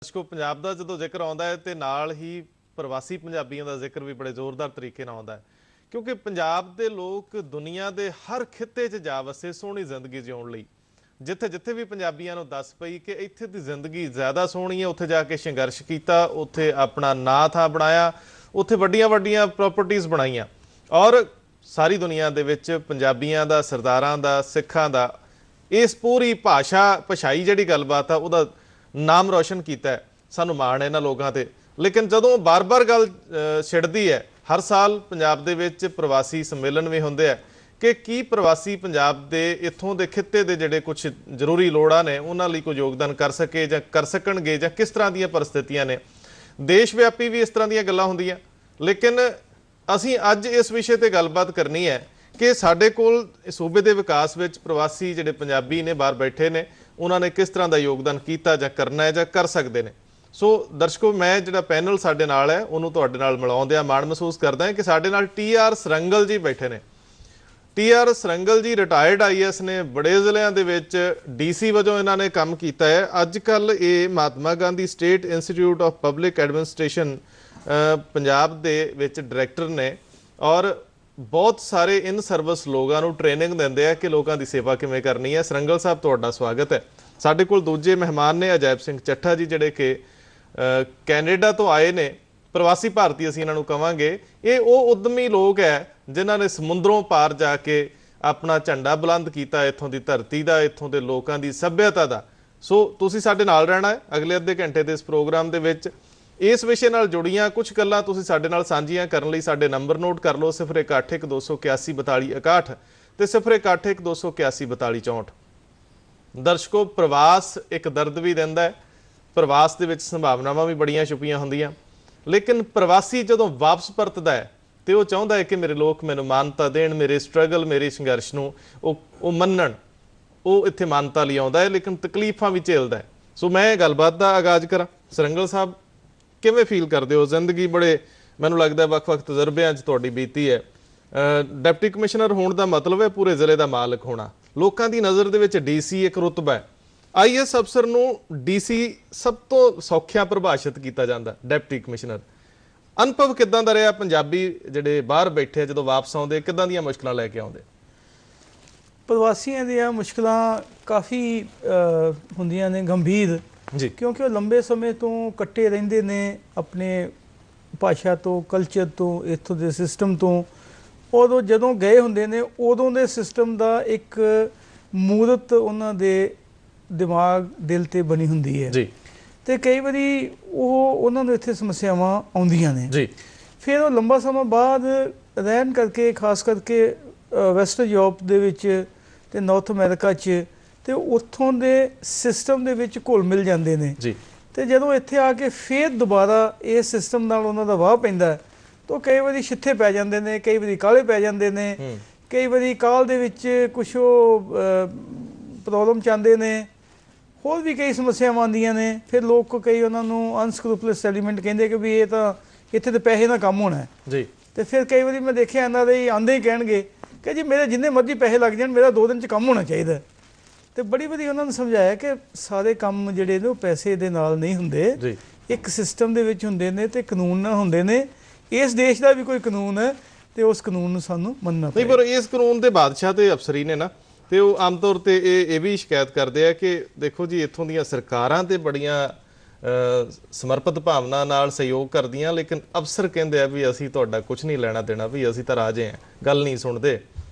ਦਰਸ਼ਕੋ ਪੰਜਾਬ ਦਾ ਜਦੋਂ ਜ਼ਿਕਰ ਆਉਂਦਾ ਹੈ ਤੇ ਨਾਲ ਹੀ ਪ੍ਰਵਾਸੀ ਪੰਜਾਬੀਆਂ ਦਾ ਜ਼ਿਕਰ ਵੀ ਬੜੇ ਜ਼ੋਰਦਾਰ ਤਰੀਕੇ ਨਾਲ ਆਉਂਦਾ ਹੈ ਕਿਉਂਕਿ ਪੰਜਾਬ ਦੇ ਲੋਕ ਦੁਨੀਆ ਦੇ ਹਰ ਖਿੱਤੇ 'ਚ ਜਾ ਵਸੇ ਸੋਹਣੀ ਜ਼ਿੰਦਗੀ ਜਿਉਣ ਲਈ। ਜਿੱਥੇ ਜਿੱਥੇ ਵੀ ਪੰਜਾਬੀਆਂ ਨੂੰ ਦੱਸ ਪਈ ਕਿ ਇੱਥੇ ਦੀ ਜ਼ਿੰਦਗੀ ਜ਼ਿਆਦਾ ਸੋਹਣੀ ਹੈ, ਉੱਥੇ ਜਾ ਕੇ ਸੰਘਰਸ਼ ਕੀਤਾ, ਉੱਥੇ ਆਪਣਾ ਨਾਂ ਥਾਂ ਬਣਾਇਆ, ਉੱਥੇ ਵੱਡੀਆਂ ਵੱਡੀਆਂ ਪ੍ਰੋਪਰਟੀਜ਼ ਬਣਾਈਆਂ ਔਰ ਸਾਰੀ ਦੁਨੀਆ ਦੇ ਵਿੱਚ ਪੰਜਾਬੀਆਂ ਦਾ, ਸਰਦਾਰਾਂ ਦਾ, ਸਿੱਖਾਂ ਦਾ ਇਸ ਪੂਰੀ ਭਾਸ਼ਾਈ ਜਿਹੜੀ ਗੱਲਬਾਤ ਆ ਉਹਦਾ ਨਾਮ ਰੋਸ਼ਨ ਕੀਤਾ ਹੈ। ਸਾਨੂੰ ਮਾਣ ਇਹਨਾਂ ਲੋਕਾਂ ਤੇ। ਲੇਕਿਨ ਜਦੋਂ ਬਾਰ-ਬਾਰ ਗੱਲ ਛਿੜਦੀ ਹੈ, ਹਰ ਸਾਲ ਪੰਜਾਬ ਦੇ ਵਿੱਚ ਪ੍ਰਵਾਸੀ ਸੰਮੇਲਨ ਵੀ ਹੁੰਦੇ ਆ ਕਿ ਕੀ ਪ੍ਰਵਾਸੀ ਪੰਜਾਬ ਦੇ ਇੱਥੋਂ ਦੇ ਖਿੱਤੇ ਦੇ ਜਿਹੜੇ ਕੁਝ ਜ਼ਰੂਰੀ ਲੋੜਾਂ ਨੇ ਉਹਨਾਂ ਲਈ ਕੋਈ ਯੋਗਦਾਨ ਕਰ ਸਕੇ ਜਾਂ ਕਰ ਸਕਣਗੇ ਜਾਂ ਕਿਸ ਤਰ੍ਹਾਂ ਦੀਆਂ ਪਰਿਸਥਿਤੀਆਂ ਨੇ। ਦੇਸ਼ ਵਿਆਪੀ ਵੀ ਇਸ ਤਰ੍ਹਾਂ ਦੀਆਂ ਗੱਲਾਂ ਹੁੰਦੀਆਂ, ਲੇਕਿਨ ਅਸੀਂ ਅੱਜ ਇਸ ਵਿਸ਼ੇ ਤੇ ਗੱਲਬਾਤ ਕਰਨੀ ਹੈ ਕਿ ਸਾਡੇ ਕੋਲ ਸੂਬੇ ਦੇ ਵਿਕਾਸ ਵਿੱਚ ਪ੍ਰਵਾਸੀ ਜਿਹੜੇ ਪੰਜਾਬੀ ਨੇ ਬਾਹਰ ਬੈਠੇ ਨੇ ਉਹਨਾਂ ਨੇ ਕਿਸ ਤਰ੍ਹਾਂ ਦਾ ਯੋਗਦਾਨ ਕੀਤਾ ਜਾਂ ਕਰਨਾ ਹੈ ਜਾਂ ਕਰ ਸਕਦੇ ਨੇ। ਸੋ ਦਰਸ਼ਕੋ, ਮੈਂ ਜਿਹੜਾ ਪੈਨਲ ਸਾਡੇ ਨਾਲ ਹੈ ਉਹਨੂੰ ਤੁਹਾਡੇ ਨਾਲ ਮਿਲਾਉਂਦਿਆਂ ਮਾਣ ਮਹਿਸੂਸ ਕਰਦਾ ਹਾਂ ਕਿ ਸਾਡੇ ਨਾਲ TR ਸਰੰਗਲ ਜੀ ਬੈਠੇ ਨੇ। TR ਸਰੰਗਲ ਜੀ ਰਿਟਾਇਰਡ IAS ਨੇ, ਬੜੇ ਜ਼ਿਲ੍ਹਿਆਂ ਦੇ ਵਿੱਚ DC ਵਜੋਂ ਇਹਨਾਂ ਨੇ ਕੰਮ ਕੀਤਾ ਹੈ। ਅੱਜ ਕੱਲ੍ਹ ਇਹ Mahatma Gandhi state institute of public administration Punjab ਦੇ ਵਿੱਚ ਡਾਇਰੈਕਟਰ ਨੇ ਔਰ ਬਹੁਤ ਸਾਰੇ ਇਨ ਸਰਵਿਸ ਲੋਕਾਂ ਨੂੰ ਟ੍ਰੇਨਿੰਗ ਦਿੰਦੇ ਆ ਕਿ ਲੋਕਾਂ ਦੀ ਸੇਵਾ ਕਿਵੇਂ ਕਰਨੀ ਹੈ। ਸਰੰਗਲ ਸਾਹਿਬ, ਤੁਹਾਡਾ ਸਵਾਗਤ ਹੈ। ਸਾਡੇ ਕੋਲ ਦੂਜੇ ਮਹਿਮਾਨ ਨੇ ਅਜੈਬ ਸਿੰਘ ਚੱਠਾ ਜੀ, ਜਿਹੜੇ ਕਿ ਕੈਨੇਡਾ ਤੋਂ ਆਏ ਨੇ, ਪ੍ਰਵਾਸੀ ਭਾਰਤੀ ਅਸੀਂ ਇਹਨਾਂ ਨੂੰ ਕਵਾਂਗੇ। ਇਹ ਉਹ ਉਦਮੀ ਲੋਕ ਹੈ ਜਿਨ੍ਹਾਂ ਨੇ ਸਮੁੰਦਰੋਂ ਪਾਰ ਜਾ ਕੇ ਆਪਣਾ ਝੰਡਾ ਬੁਲੰਦ ਕੀਤਾ ਇੱਥੋਂ ਦੀ ਧਰਤੀ ਦਾ, ਇੱਥੋਂ ਦੇ ਲੋਕਾਂ ਦੀ ਸੱਭਿਅਤਾ ਦਾ। ਸੋ ਤੁਸੀਂ ਸਾਡੇ ਨਾਲ ਰਹਿਣਾ ਹੈ ਅਗਲੇ ਅੱਧੇ ਘੰਟੇ ਦੇ ਇਸ ਪ੍ਰੋਗਰਾਮ ਦੇ ਵਿੱਚ। ਇਸ ਵਿਸ਼ੇ ਨਾਲ ਜੁੜੀਆਂ ਕੁਝ ਗੱਲਾਂ ਤੁਸੀਂ ਸਾਡੇ ਨਾਲ ਸਾਂਝੀਆਂ ਕਰਨ ਲਈ ਸਾਡੇ ਨੰਬਰ ਨੋਟ ਕਰ ਲਓ, 0112814261 ਤੇ 0112814264। ਦਰਸ਼ਕੋ, ਪ੍ਰਵਾਸ ਇੱਕ ਦਰਦ ਵੀ ਦਿੰਦਾ ਹੈ, ਪ੍ਰਵਾਸ ਦੇ ਵਿੱਚ ਸੰਭਾਵਨਾਵਾਂ ਵੀ ਬੜੀਆਂ ਛੁਪੀਆਂ ਹੁੰਦੀਆਂ, ਲੇਕਿਨ ਪ੍ਰਵਾਸੀ ਜਦੋਂ ਵਾਪਸ ਪਰਤਦਾ ਹੈ ਤੇ ਉਹ ਚਾਹੁੰਦਾ ਹੈ ਕਿ ਮੇਰੇ ਲੋਕ ਮੈਨੂੰ ਮਾਨਤਾ ਦੇਣ, ਮੇਰੇ ਸਟਰਗਲ, ਮੇਰੇ ਸੰਘਰਸ਼ ਨੂੰ ਉਹ ਮੰਨਣ। ਉਹ ਇੱਥੇ ਮਾਨਤਾ ਲਈ ਆਉਂਦਾ ਹੈ ਲੇਕਿਨ ਤਕਲੀਫਾਂ ਵੀ ਝੇਲਦਾ ਹੈ। ਸੋ ਮੈਂ ਗੱਲਬਾਤ ਦਾ ਆਗਾਜ਼ ਕਰਾਂ। ਸਰੰਗਲ ਸਾਹਿਬ, ਕਿਵੇਂ ਫੀਲ ਕਰਦੇ ਹੋ? ਜ਼ਿੰਦਗੀ ਬੜੇ, ਮੈਨੂੰ ਲੱਗਦਾ ਵੱਖ-ਵੱਖ ਤਜਰਬਿਆਂ 'ਚ ਤੁਹਾਡੀ ਬੀਤੀ ਹੈ। ਡਿਪਟੀ ਕਮਿਸ਼ਨਰ ਹੋਣ ਦਾ ਮਤਲਬ ਹੈ ਪੂਰੇ ਜ਼ਿਲ੍ਹੇ ਦਾ ਮਾਲਕ ਹੋਣਾ। ਲੋਕਾਂ ਦੀ ਨਜ਼ਰ ਦੇ ਵਿੱਚ DC ਇੱਕ ਰੁਤਬਾ ਹੈ। IAS ਅਫਸਰ ਨੂੰ DC ਸਭ ਤੋਂ ਸੌਖਿਆਂ ਪਰਿਭਾਸ਼ਿਤ ਕੀਤਾ ਜਾਂਦਾ, ਡਿਪਟੀ ਕਮਿਸ਼ਨਰ। ਅਨੁਭਵ ਕਿੱਦਾਂ ਦਾ ਰਿਹਾ? ਪੰਜਾਬੀ ਜਿਹੜੇ ਬਾਹਰ ਬੈਠੇ ਜਦੋਂ ਵਾਪਸ ਆਉਂਦੇ ਕਿੱਦਾਂ ਦੀਆਂ ਮੁਸ਼ਕਲਾਂ ਲੈ ਕੇ ਆਉਂਦੇ? ਪ੍ਰਵਾਸੀਆਂ ਦੀਆਂ ਮੁਸ਼ਕਲਾਂ ਕਾਫੀ ਹੁੰਦੀਆਂ ਨੇ, ਗੰਭੀਰ ਜੀ, ਕਿਉਂਕਿ ਉਹ ਲੰਬੇ ਸਮੇਂ ਤੋਂ ਕੱਟੇ ਰਹਿੰਦੇ ਨੇ ਆਪਣੇ ਭਾਸ਼ਾ ਤੋਂ, ਕਲਚਰ ਤੋਂ, ਇੱਥੋਂ ਦੇ ਸਿਸਟਮ ਤੋਂ। ਉਦੋਂ ਜਦੋਂ ਗਏ ਹੁੰਦੇ ਨੇ ਉਦੋਂ ਦੇ ਸਿਸਟਮ ਦਾ ਇੱਕ ਮੂਰਤ ਉਹਨਾਂ ਦੇ ਦਿਮਾਗ, ਦਿਲ ਤੇ ਬਣੀ ਹੁੰਦੀ ਹੈ ਜੀ। ਤੇ ਕਈ ਵਾਰੀ ਉਹਨਾਂ ਨੂੰ ਇੱਥੇ ਸਮੱਸਿਆਵਾਂ ਆਉਂਦੀਆਂ ਨੇ ਜੀ। ਫਿਰ ਉਹ ਲੰਬਾ ਸਮਾਂ ਬਾਅਦ ਰਹਿਣ ਕਰਕੇ, ਖਾਸ ਕਰਕੇ ਵੈਸਟਰਨ ਯੂਰਪ ਦੇ ਵਿੱਚ ਤੇ ਨਾਰਥ ਅਮਰੀਕਾ 'ਚ, ਤੇ ਉੱਥੋਂ ਦੇ ਸਿਸਟਮ ਦੇ ਵਿੱਚ ਘੁਲ ਮਿਲ ਜਾਂਦੇ ਨੇ ਜੀ। ਤੇ ਜਦੋਂ ਇੱਥੇ ਆ ਕੇ ਫਿਰ ਦੁਬਾਰਾ ਇਸ ਸਿਸਟਮ ਨਾਲ ਉਹਨਾਂ ਦਾ ਵਾਹ ਪੈਂਦਾ ਤਾਂ ਕਈ ਵਾਰੀ ਛਿੱਥੇ ਪੈ ਜਾਂਦੇ ਨੇ, ਕਈ ਵਾਰੀ ਕਾਹਲੇ ਪੈ ਜਾਂਦੇ ਨੇ, ਕਈ ਵਾਰੀ ਕਾਹਲ ਦੇ ਵਿੱਚ ਕੁਛ ਉਹ ਪ੍ਰੋਬਲਮ ਚਾਹੁੰਦੇ ਨੇ, ਹੋਰ ਵੀ ਕਈ ਸਮੱਸਿਆਵਾਂ ਆਉਂਦੀਆਂ ਨੇ। ਫਿਰ ਲੋਕ ਕਈ ਉਹਨਾਂ ਨੂੰ ਅਨਸਕਰੂਪਲਸ ਐਲੀਮੈਂਟ ਕਹਿੰਦੇ ਕਿ ਵੀ ਇਹ ਤਾਂ ਇੱਥੇ ਤਾਂ ਪੈਸੇ ਨਾਲ ਕੰਮ ਹੋਣਾ ਜੀ। ਤੇ ਫਿਰ ਕਈ ਵਾਰੀ ਮੈਂ ਦੇਖਿਆ ਇਹਨਾਂ ਦੇ ਆਉਂਦੇ ਹੀ ਕਹਿਣਗੇ ਕਿ ਜੀ ਮੇਰੇ ਜਿੰਨੇ ਮਰਜ਼ੀ ਪੈਸੇ ਲੱਗ ਜਾਣ, ਮੇਰਾ 2 ਦਿਨ 'ਚ ਕੰਮ ਹੋਣਾ ਚਾਹੀਦਾ। ਤੇ ਬੜੀ ਵਾਰੀ ਉਹਨਾਂ ਨੂੰ ਸਮਝਾਇਆ ਕਿ ਸਾਰੇ ਕੰਮ ਜਿਹੜੇ ਨੇ ਉਹ ਪੈਸੇ ਦੇ ਨਾਲ ਨਹੀਂ ਹੁੰਦੇ, ਇੱਕ ਸਿਸਟਮ ਦੇ ਵਿੱਚ ਹੁੰਦੇ ਨੇ ਤੇ ਕਾਨੂੰਨ ਨਾਲ ਹੁੰਦੇ ਨੇ। ਇਸ ਦੇਸ਼ ਦਾ ਵੀ ਕੋਈ ਕਾਨੂੰਨ ਹੈ ਤੇ ਉਸ ਕਾਨੂੰਨ ਨੂੰ ਸਾਨੂੰ ਮੰਨਣਾ ਪਏਗਾ। ਪਰ ਇਸ ਕਾਨੂੰਨ ਦੇ ਬਾਦਸ਼ਾਹ ਤੇ ਅਫਸਰੀ ਨੇ ਨਾ, ਤੇ ਉਹ ਆਮ ਤੌਰ ਤੇ ਇਹ ਵੀ ਸ਼ਿਕਾਇਤ ਕਰਦੇ ਆ ਕਿ ਦੇਖੋ ਜੀ, ਇੱਥੋਂ ਦੀਆਂ ਸਰਕਾਰਾਂ ਤੇ ਬੜੀਆਂ ਸਮਰਪਿਤ ਭਾਵਨਾ ਨਾਲ ਸਹਿਯੋਗ ਕਰਦੀਆਂ, ਲੇਕਿਨ ਅਫਸਰ ਕਹਿੰਦੇ ਆ ਵੀ ਅਸੀਂ ਤੁਹਾਡਾ ਕੁਝ ਨਹੀਂ ਲੈਣਾ ਦੇਣਾ, ਵੀ ਅਸੀਂ ਤਾਂ ਰਾਜੇ ਹਾਂ, ਗੱਲ ਨਹੀਂ ਸੁਣਦੇ।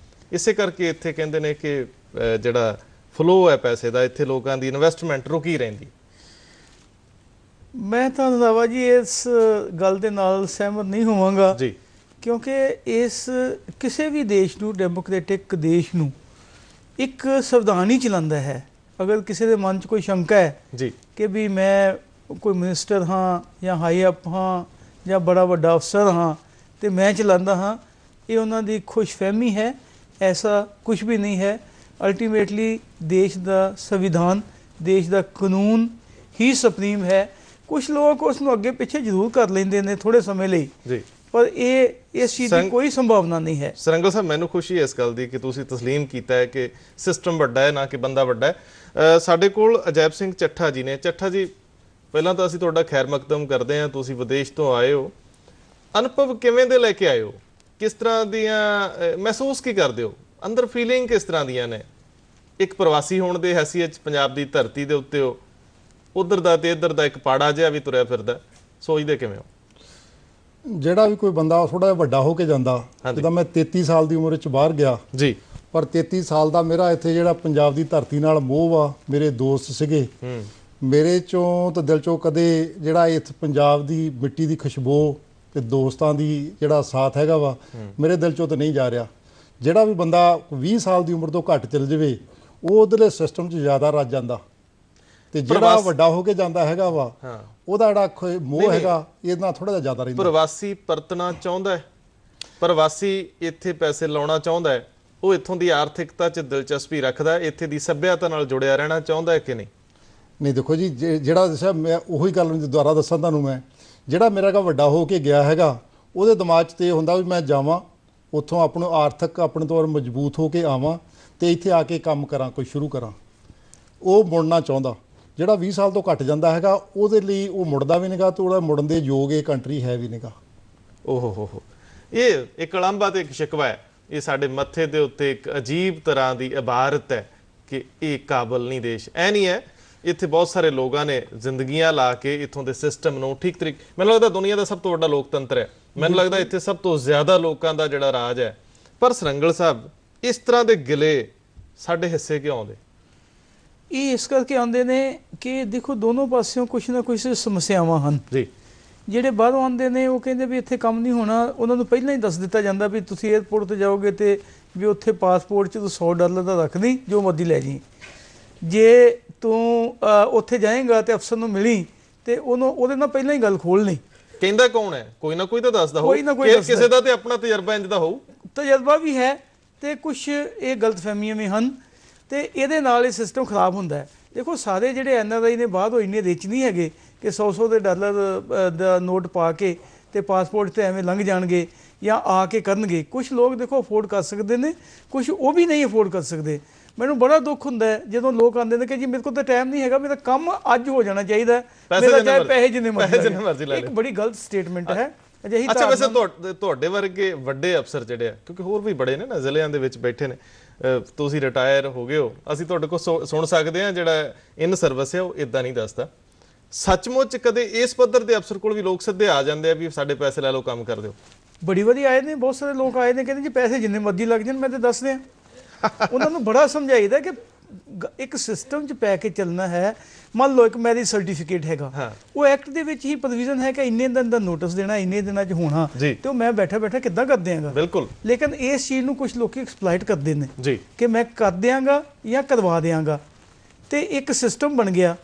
ਇਸੇ ਕਰਕੇ ਇੱਥੇ ਕਹਿੰਦੇ ਨੇ ਕਿ ਜਿਹੜਾ ਫਲੋ ਹੈ ਪੈਸੇ ਦਾ, ਇੱਥੇ ਲੋਕਾਂ ਦੀ ਇਨਵੈਸਟਮੈਂਟ ਰੁਕੀ ਰਹਿੰਦੀ। ਮੈਂ ਤਾਂ ਰੰਧਾਵਾ ਜੀ ਇਸ ਗੱਲ ਦੇ ਨਾਲ ਸਹਿਮਤ ਨਹੀਂ ਹੋਵਾਂਗਾ ਜੀ, ਕਿਉਂਕਿ ਇਸ ਕਿਸੇ ਵੀ ਦੇਸ਼ ਨੂੰ, ਡੈਮੋਕ੍ਰੈਟਿਕ ਦੇਸ਼ ਨੂੰ, ਇੱਕ ਸੰਵਿਧਾਨ ਹੀ ਚਲਾਉਂਦਾ ਹੈ। ਅਗਰ ਕਿਸੇ ਦੇ ਮਨ 'ਚ ਕੋਈ ਸ਼ੰਕਾ ਹੈ ਜੀ ਕਿ ਵੀ ਮੈਂ ਕੋਈ ਮਿਨਿਸਟਰ ਹਾਂ ਜਾਂ ਹਾਈ ਅਪ ਹਾਂ ਜਾਂ ਬੜਾ ਵੱਡਾ ਅਫਸਰ ਹਾਂ ਤੇ ਮੈਂ ਚਲਾਉਂਦਾ ਹਾਂ, ਇਹ ਉਹਨਾਂ ਦੀ ਖੁਸ਼ਫਹਿਮੀ ਹੈ। ਐਸਾ ਕੁਝ ਵੀ ਨਹੀਂ ਹੈ। ਅਲਟੀਮੇਟਲੀ ਦੇਸ਼ ਦਾ ਸੰਵਿਧਾਨ, ਦੇਸ਼ ਦਾ ਕਾਨੂੰਨ ਹੀ ਸੁਪਰੀਮ ਹੈ। ਕੁਝ ਲੋਕ ਉਸ ਨੂੰ ਅੱਗੇ ਪਿੱਛੇ ਜ਼ਰੂਰ ਕਰ ਲੈਂਦੇ ਨੇ ਥੋੜ੍ਹੇ ਸਮੇਂ ਲਈ ਜੀ, ਪਰ ਇਸ ਚੀਜ਼ ਦੀ ਕੋਈ ਸੰਭਾਵਨਾ ਨਹੀਂ ਹੈ। ਸਰੰਗਲ ਸਾਹਿਬ, ਮੈਨੂੰ ਖੁਸ਼ੀ ਹੈ ਇਸ ਗੱਲ ਦੀ ਕਿ ਤੁਸੀਂ ਤਸਲੀਮ ਕੀਤਾ ਹੈ ਕਿ ਸਿਸਟਮ ਵੱਡਾ ਹੈ, ਨਾ ਕਿ ਬੰਦਾ ਵੱਡਾ ਹੈ। ਸਾਡੇ ਕੋਲ ਅਜੈਬ ਸਿੰਘ ਚੱਠਾ ਜੀ ਨੇ। ਚੱਠਾ ਜੀ, ਪਹਿਲਾਂ ਤਾਂ ਅਸੀਂ ਤੁਹਾਡਾ ਖੈਰ ਮਕਦਮ ਕਰਦੇ ਹਾਂ, ਤੁਸੀਂ ਵਿਦੇਸ਼ ਤੋਂ ਆਏ ਹੋ, ਅਨੁਭਵ ਕਿਵੇਂ ਦੇ ਲੈ ਕੇ ਆਏ ਹੋ, ਕਿਸ ਤਰ੍ਹਾਂ ਦੀਆਂ ਮਹਿਸੂਸ ਕੀ ਕਰਦੇ ਹੋ, ਅੰਦਰ ਫੀਲਿੰਗ ਕਿਸ ਤਰ੍ਹਾਂ ਦੀਆਂ ਨੇ? ਇੱਕ ਪ੍ਰਵਾਸੀ ਹੋਣ ਦੇ ਹੈਸੀਅਤ 'ਚ ਪੰਜਾਬ ਦੀ ਧਰਤੀ ਦੇ ਉੱਤੇ ਹੋ, ਉਧਰ ਦਾ ਤੇ ਇੱਧਰ ਦਾ ਇੱਕ ਪਾੜਾ ਜਿਹਾ ਵੀ ਤੁਰਿਆ ਫਿਰਦਾ, ਸੋਚਦੇ ਕਿਵੇਂ ਹੋ? ਜਿਹੜਾ ਵੀ ਕੋਈ ਬੰਦਾ ਥੋੜਾ ਜਿਹਾ ਵੱਡਾ ਹੋ ਕੇ ਜਾਂਦਾ, ਜਿੱਦਾਂ ਮੈਂ 33 ਸਾਲ ਦੀ ਉਮਰ ਵਿੱਚ ਬਾਹਰ ਗਿਆ ਜੀ, ਪਰ 33 ਸਾਲ ਦਾ ਮੇਰਾ ਇੱਥੇ ਜਿਹੜਾ ਪੰਜਾਬ ਦੀ ਧਰਤੀ ਨਾਲ ਮੋਹ ਵਾ, ਮੇਰੇ ਦੋਸਤ ਸੀਗੇ, ਮੇਰੇ ਚੋਂ ਤਾਂ ਦਿਲ ਚੋਂ ਕਦੇ ਜਿਹੜਾ ਇੱਥੇ ਪੰਜਾਬ ਦੀ ਮਿੱਟੀ ਦੀ ਖੁਸ਼ਬੂ ਤੇ ਦੋਸਤਾਂ ਦੀ ਜਿਹੜਾ ਸਾਥ ਹੈਗਾ ਵਾ, ਮੇਰੇ ਦਿਲ ਚੋਂ ਤਾਂ ਨਹੀਂ ਜਾ ਰਿਹਾ। ਜਿਹੜਾ ਵੀ ਬੰਦਾ 20 ਸਾਲ ਦੀ ਉਮਰ ਤੋਂ ਘੱਟ ਚੱਲ ਜਾਵੇ, ਉਹ ਉਧਰਲੇ ਸਿਸਟਮ 'ਚ ਜ਼ਿਆਦਾ ਰੱਜ ਜਾਂਦਾ, ਤੇ ਜਿਹੜਾ ਵੱਡਾ ਹੋ ਕੇ ਜਾਂਦਾ ਹੈਗਾ ਵਾ, ਉਹਦਾ ਜਿਹੜਾ ਮੋਹ ਹੈਗਾ ਇਹਦੇ ਨਾਲ ਥੋੜਾ ਜਿਹਾ ਜ਼ਿਆਦਾ ਰਹਿੰਦਾ। ਪ੍ਰਵਾਸੀ ਪਰਤਣਾ ਚਾਹੁੰਦਾ ਹੈ, ਪ੍ਰਵਾਸੀ ਇੱਥੇ ਪੈਸੇ ਲਾਉਣਾ ਚਾਹੁੰਦਾ ਹੈ, ਉਹ ਇੱਥੋਂ ਦੀ ਆਰਥਿਕਤਾ 'ਚ ਦਿਲਚਸਪੀ ਰੱਖਦਾ ਹੈ, ਇੱਥੇ ਦੀ ਸੱਭਿਅਤਾ ਨਾਲ ਜੁੜਿਆ ਰਹਿਣਾ ਚਾਹੁੰਦਾ ਹੈ ਕਿ ਨਹੀਂ? ਨਹੀਂ, ਦੇਖੋ ਜੀ, ਜਿਹੜਾ ਦੱਸਿਆ ਮੈਂ ਉਹੀ ਗੱਲ ਦੁਬਾਰਾ ਦੱਸਾਂ ਤੁਹਾਨੂੰ, ਮੈਂ ਜਿਹੜਾ ਮੇਰਾ ਕਾ ਵੱਡਾ ਹੋ ਕੇ ਗਿਆ ਹੈਗਾ, ਉਹਦੇ ਦਿਮਾਗ 'ਚ ਤੇ ਹੁੰਦਾ ਵੀ ਮੈਂ ਜਾਵਾਂ ਉੱਥੋਂ ਆਪਣਾ ਆਰਥਿਕ ਆਪਣੇ ਤੌਰ ਮਜ਼ਬੂਤ ਹੋ ਕੇ ਆਵਾਂ ਤੇ ਇੱਥੇ ਆ ਕੇ ਕੰਮ ਕਰਾਂ, ਕੋਈ ਸ਼ੁਰੂ ਕਰਾਂ। ਉਹ ਮੁੜਨਾ ਚਾਹੁੰਦਾ। ਜਿਹੜਾ 20 ਸਾਲ ਤੋਂ ਘੱਟ ਜਾਂਦਾ ਹੈਗਾ, ਉਹਦੇ ਲਈ ਉਹ ਮੁੜਦਾ ਵੀ ਨਹੀਂਗਾ ਤੇ ਉਹਦਾ ਮੁੜਨ ਦੇ ਯੋਗ ਇਹ ਕੰਟਰੀ ਹੈ ਵੀ ਨਹੀਂਗਾ। ਓਹ ਹੋ, ਇਹ ਇੱਕ ਅਲੰਬਾ ਤੇ ਇੱਕ ਸ਼ਿਕਵਾ ਹੈ, ਇਹ ਸਾਡੇ ਮੱਥੇ ਦੇ ਉੱਤੇ ਇੱਕ ਅਜੀਬ ਤਰ੍ਹਾਂ ਦੀ ਇਬਾਰਤ ਹੈ ਕਿ ਇਹ ਕਾਬਲ ਨਹੀਂ ਦੇਸ਼। ਐ ਨਹੀਂ ਹੈ, ਇੱਥੇ ਬਹੁਤ ਸਾਰੇ ਲੋਕਾਂ ਨੇ ਜ਼ਿੰਦਗੀਆਂ ਲਾ ਕੇ ਇੱਥੋਂ ਦੇ ਸਿਸਟਮ ਨੂੰ ਠੀਕ ਤਰੀਕੇ, ਮੈਨੂੰ ਲੱਗਦਾ ਦੁਨੀਆ ਦਾ ਸਭ ਤੋਂ ਵੱਡਾ ਲੋਕਤੰਤਰ ਹੈ, ਮੈਨੂੰ ਲੱਗਦਾ ਇੱਥੇ ਸਭ ਤੋਂ ਜ਼ਿਆਦਾ ਲੋਕਾਂ ਦਾ ਜਿਹੜਾ ਰਾਜ ਹੈ। ਪਰ ਸਰੰਗਲ ਸਾਹਿਬ, ਇਸ ਤਰ੍ਹਾਂ ਦੇ ਗਿਲੇ ਸਾਡੇ ਹਿੱਸੇ ਕਿਉਂ ਆਉਂਦੇ? ਇਹ ਇਸ ਕਰਕੇ ਆਉਂਦੇ ਨੇ ਕਿ ਦੇਖੋ ਦੋਨੋਂ ਪਾਸਿਓਂ ਕੁਛ ਨਾ ਕੁਛ ਸਮੱਸਿਆਵਾਂ ਹਨ ਜੀ। ਜਿਹੜੇ ਬਾਹਰੋਂ ਆਉਂਦੇ ਨੇ ਉਹ ਕਹਿੰਦੇ ਵੀ ਇੱਥੇ ਕੰਮ ਨਹੀਂ ਹੋਣਾ, ਉਹਨਾਂ ਨੂੰ ਪਹਿਲਾਂ ਹੀ ਦੱਸ ਦਿੱਤਾ ਜਾਂਦਾ ਵੀ ਤੁਸੀਂ ਏਅਰਪੋਰਟ ਤੇ ਜਾਓਗੇ ਤੇ ਵੀ ਉੱਥੇ ਪਾਸਪੋਰਟ 'ਚ ਤੂੰ $100 ਦਾ ਰੱਖ ਦੀ, ਜੋ ਮਰਜ਼ੀ ਲੈ ਜੀ। ਜੇ ਤੂੰ ਉੱਥੇ ਜਾਏਗਾ ਤੇ ਅਫਸਰ ਨੂੰ ਮਿਲੀ ਤੇ ਉਹਦੇ ਨਾਲ ਪਹਿਲਾਂ ਹੀ ਗੱਲ ਖੋਲ ਲਈ। ਕਹਿੰਦਾ ਕੌਣ ਹੈ? ਕੋਈ ਨਾ ਕੋਈ ਤਾਂ ਦੱਸਦਾ ਹੋਊ, ਕਿਸੇ ਦਾ ਤੇ ਆਪਣਾ ਤਜਰਬਾ ਇੰਜ ਦਾ ਹੋਊ। ਤਜਰਬਾ ਵੀ ਹੈ ਤੇ ਕੁਛ ਇਹ ਗਲਤਫਹਿਮੀਆਂ ਵੀ ਹਨ ਤੇ ਇਹਦੇ ਨਾਲ ਇਹ ਸਿਸਟਮ ਖਰਾਬ ਹੁੰਦਾ ਹੈ। ਦੇਖੋ ਸਾਰੇ ਜਿਹੜੇ NRI ਨੇ ਬਾਹਰ ਉਹ ਇੰਨੇ ਰਿਚ ਨਹੀਂ ਹੈਗੇ ਕਿ $100 ਦਾ ਨੋਟ ਪਾ ਕੇ ਤੇ ਪਾਸਪੋਰਟ ਤੇ ਐਵੇਂ ਲੰਘ ਜਾਣਗੇ ਜਾਂ ਆ ਕੇ ਕਰਨਗੇ। ਕੁਝ ਲੋਕ ਦੇਖੋ ਅਫੋਰਡ ਕਰ ਸਕਦੇ ਨੇ, ਕੁਝ ਉਹ ਵੀ ਨਹੀਂ ਅਫੋਰਡ ਕਰ ਸਕਦੇ। ਮੈਨੂੰ ਬੜਾ ਦੁੱਖ ਹੁੰਦਾ ਹੈ ਜਦੋਂ ਲੋਕ ਆਉਂਦੇ ਨੇ ਕਿ ਜੀ ਮੇਰੇ ਕੋਲ ਤਾਂ ਟਾਈਮ ਨਹੀਂ ਹੈਗਾ, ਮੇਰਾ ਕੰਮ ਅੱਜ ਹੋ ਜਾਣਾ ਚਾਹੀਦਾ, ਮੇਰਾ ਚਾਹੇ ਪੈਸੇ ਜਿੰਨੇ ਮਰਜ਼ੀ ਲੈ। ਇੱਕ ਬੜੀ ਗਲਤ ਸਟੇਟਮੈਂਟ ਹੈ ਅਜਿਹੀ। ਅੱਛਾ, ਵੈਸੇ ਤੁਹਾਡੇ ਵਰਗੇ ਵੱਡੇ ਅਫਸਰ ਜਿਹੜੇ ਆ, ਕਿਉਂਕਿ ਹੋਰ ਵੀ ਬੜੇ ਨੇ ਨਾ, ਜ਼ਿਲ੍ਹਿਆਂ ਦੇ ਵਿੱਚ ਬੈਠੇ ਨੇ, ਤੁਸੀਂ ਰਿਟਾਇਰ ਹੋ ਗਏ ਹੋ, ਅਸੀਂ ਤੁਹਾਡੇ ਕੋਲ ਸੁਣ ਸਕਦੇ ਹਾਂ ਜਿਹੜਾ ਇਨ ਸਰਵਿਸ ਹੈ ਉਹ ਇਦਾਂ ਨਹੀਂ ਦੱਸਦਾ। ਸੱਚਮੁੱਚ ਕਦੇ ਇਸ ਪੱਧਰ ਦੇ ਅਫਸਰ ਕੋਲ ਵੀ ਲੋਕ ਸਿੱਧੇ ਆ ਜਾਂਦੇ ਆ ਵੀ ਸਾਡੇ ਪੈਸੇ ਲੈ ਲਓ, ਕੰਮ ਕਰ ਦਿਓ? ਬੜੀ ਵਧੀਆ ਆਏ ਨੇ, ਬਹੁਤ ਸਾਰੇ ਲੋਕ ਆਏ ਨੇ, ਕਹਿੰਦੇ ਜੀ ਪੈਸੇ ਜਿੰਨੇ ਮਰਜ਼ੀ ਲੱਗ ਜਾਣ ਮੈਂ ਤੇ ਦੱਸ ਦਿਆਂ। ਉਹਨਾਂ ਨੂੰ ਬੜਾ ਸਮਝਾਈਦਾ ਕਿ ਇੱਕ ਸਿਸਟਮ 'ਚ ਪੈ ਕੇ ਚੱਲਣਾ ਹੈ। ਮੰਨ ਲਓ ਇੱਕ ਮੈਰਿਜ ਸਰਟੀਫਿਕੇਟ ਹੈਗਾ, ਉਹ ਐਕਟ ਦੇ ਵਿੱਚ ਹੀ ਪ੍ਰੋਵੀਜ਼ਨ ਹੈ ਕਿ ਇੰਨੇ ਦਿਨ ਦਾ ਨੋਟਿਸ ਦੇਣਾ, ਇੰਨੇ ਦਿਨਾਂ 'ਚ ਹੋਣਾ, ਤੇ ਉਹ ਮੈਂ ਬੈਠਾ ਬੈਠਾ ਕਿੱਦਾਂ ਕਰ ਦਿਆਂਗਾ? ਬਿਲਕੁਲ। ਲੇਕਿਨ ਇਸ ਚੀਜ਼ ਨੂੰ ਕੁਝ ਲੋਕੀ ਐਕਸਪਲੋਇਟ ਕਰਦੇ ਨੇ ਜੀ ਕਿ ਮੈਂ ਕਰ ਦਿਆਂਗਾ ਜਾਂ ਕਰਵਾ ਦਿਆਂਗਾ, ਤੇ ਇੱਕ ਸਿਸਟਮ ਬਣ ਗਿਆ।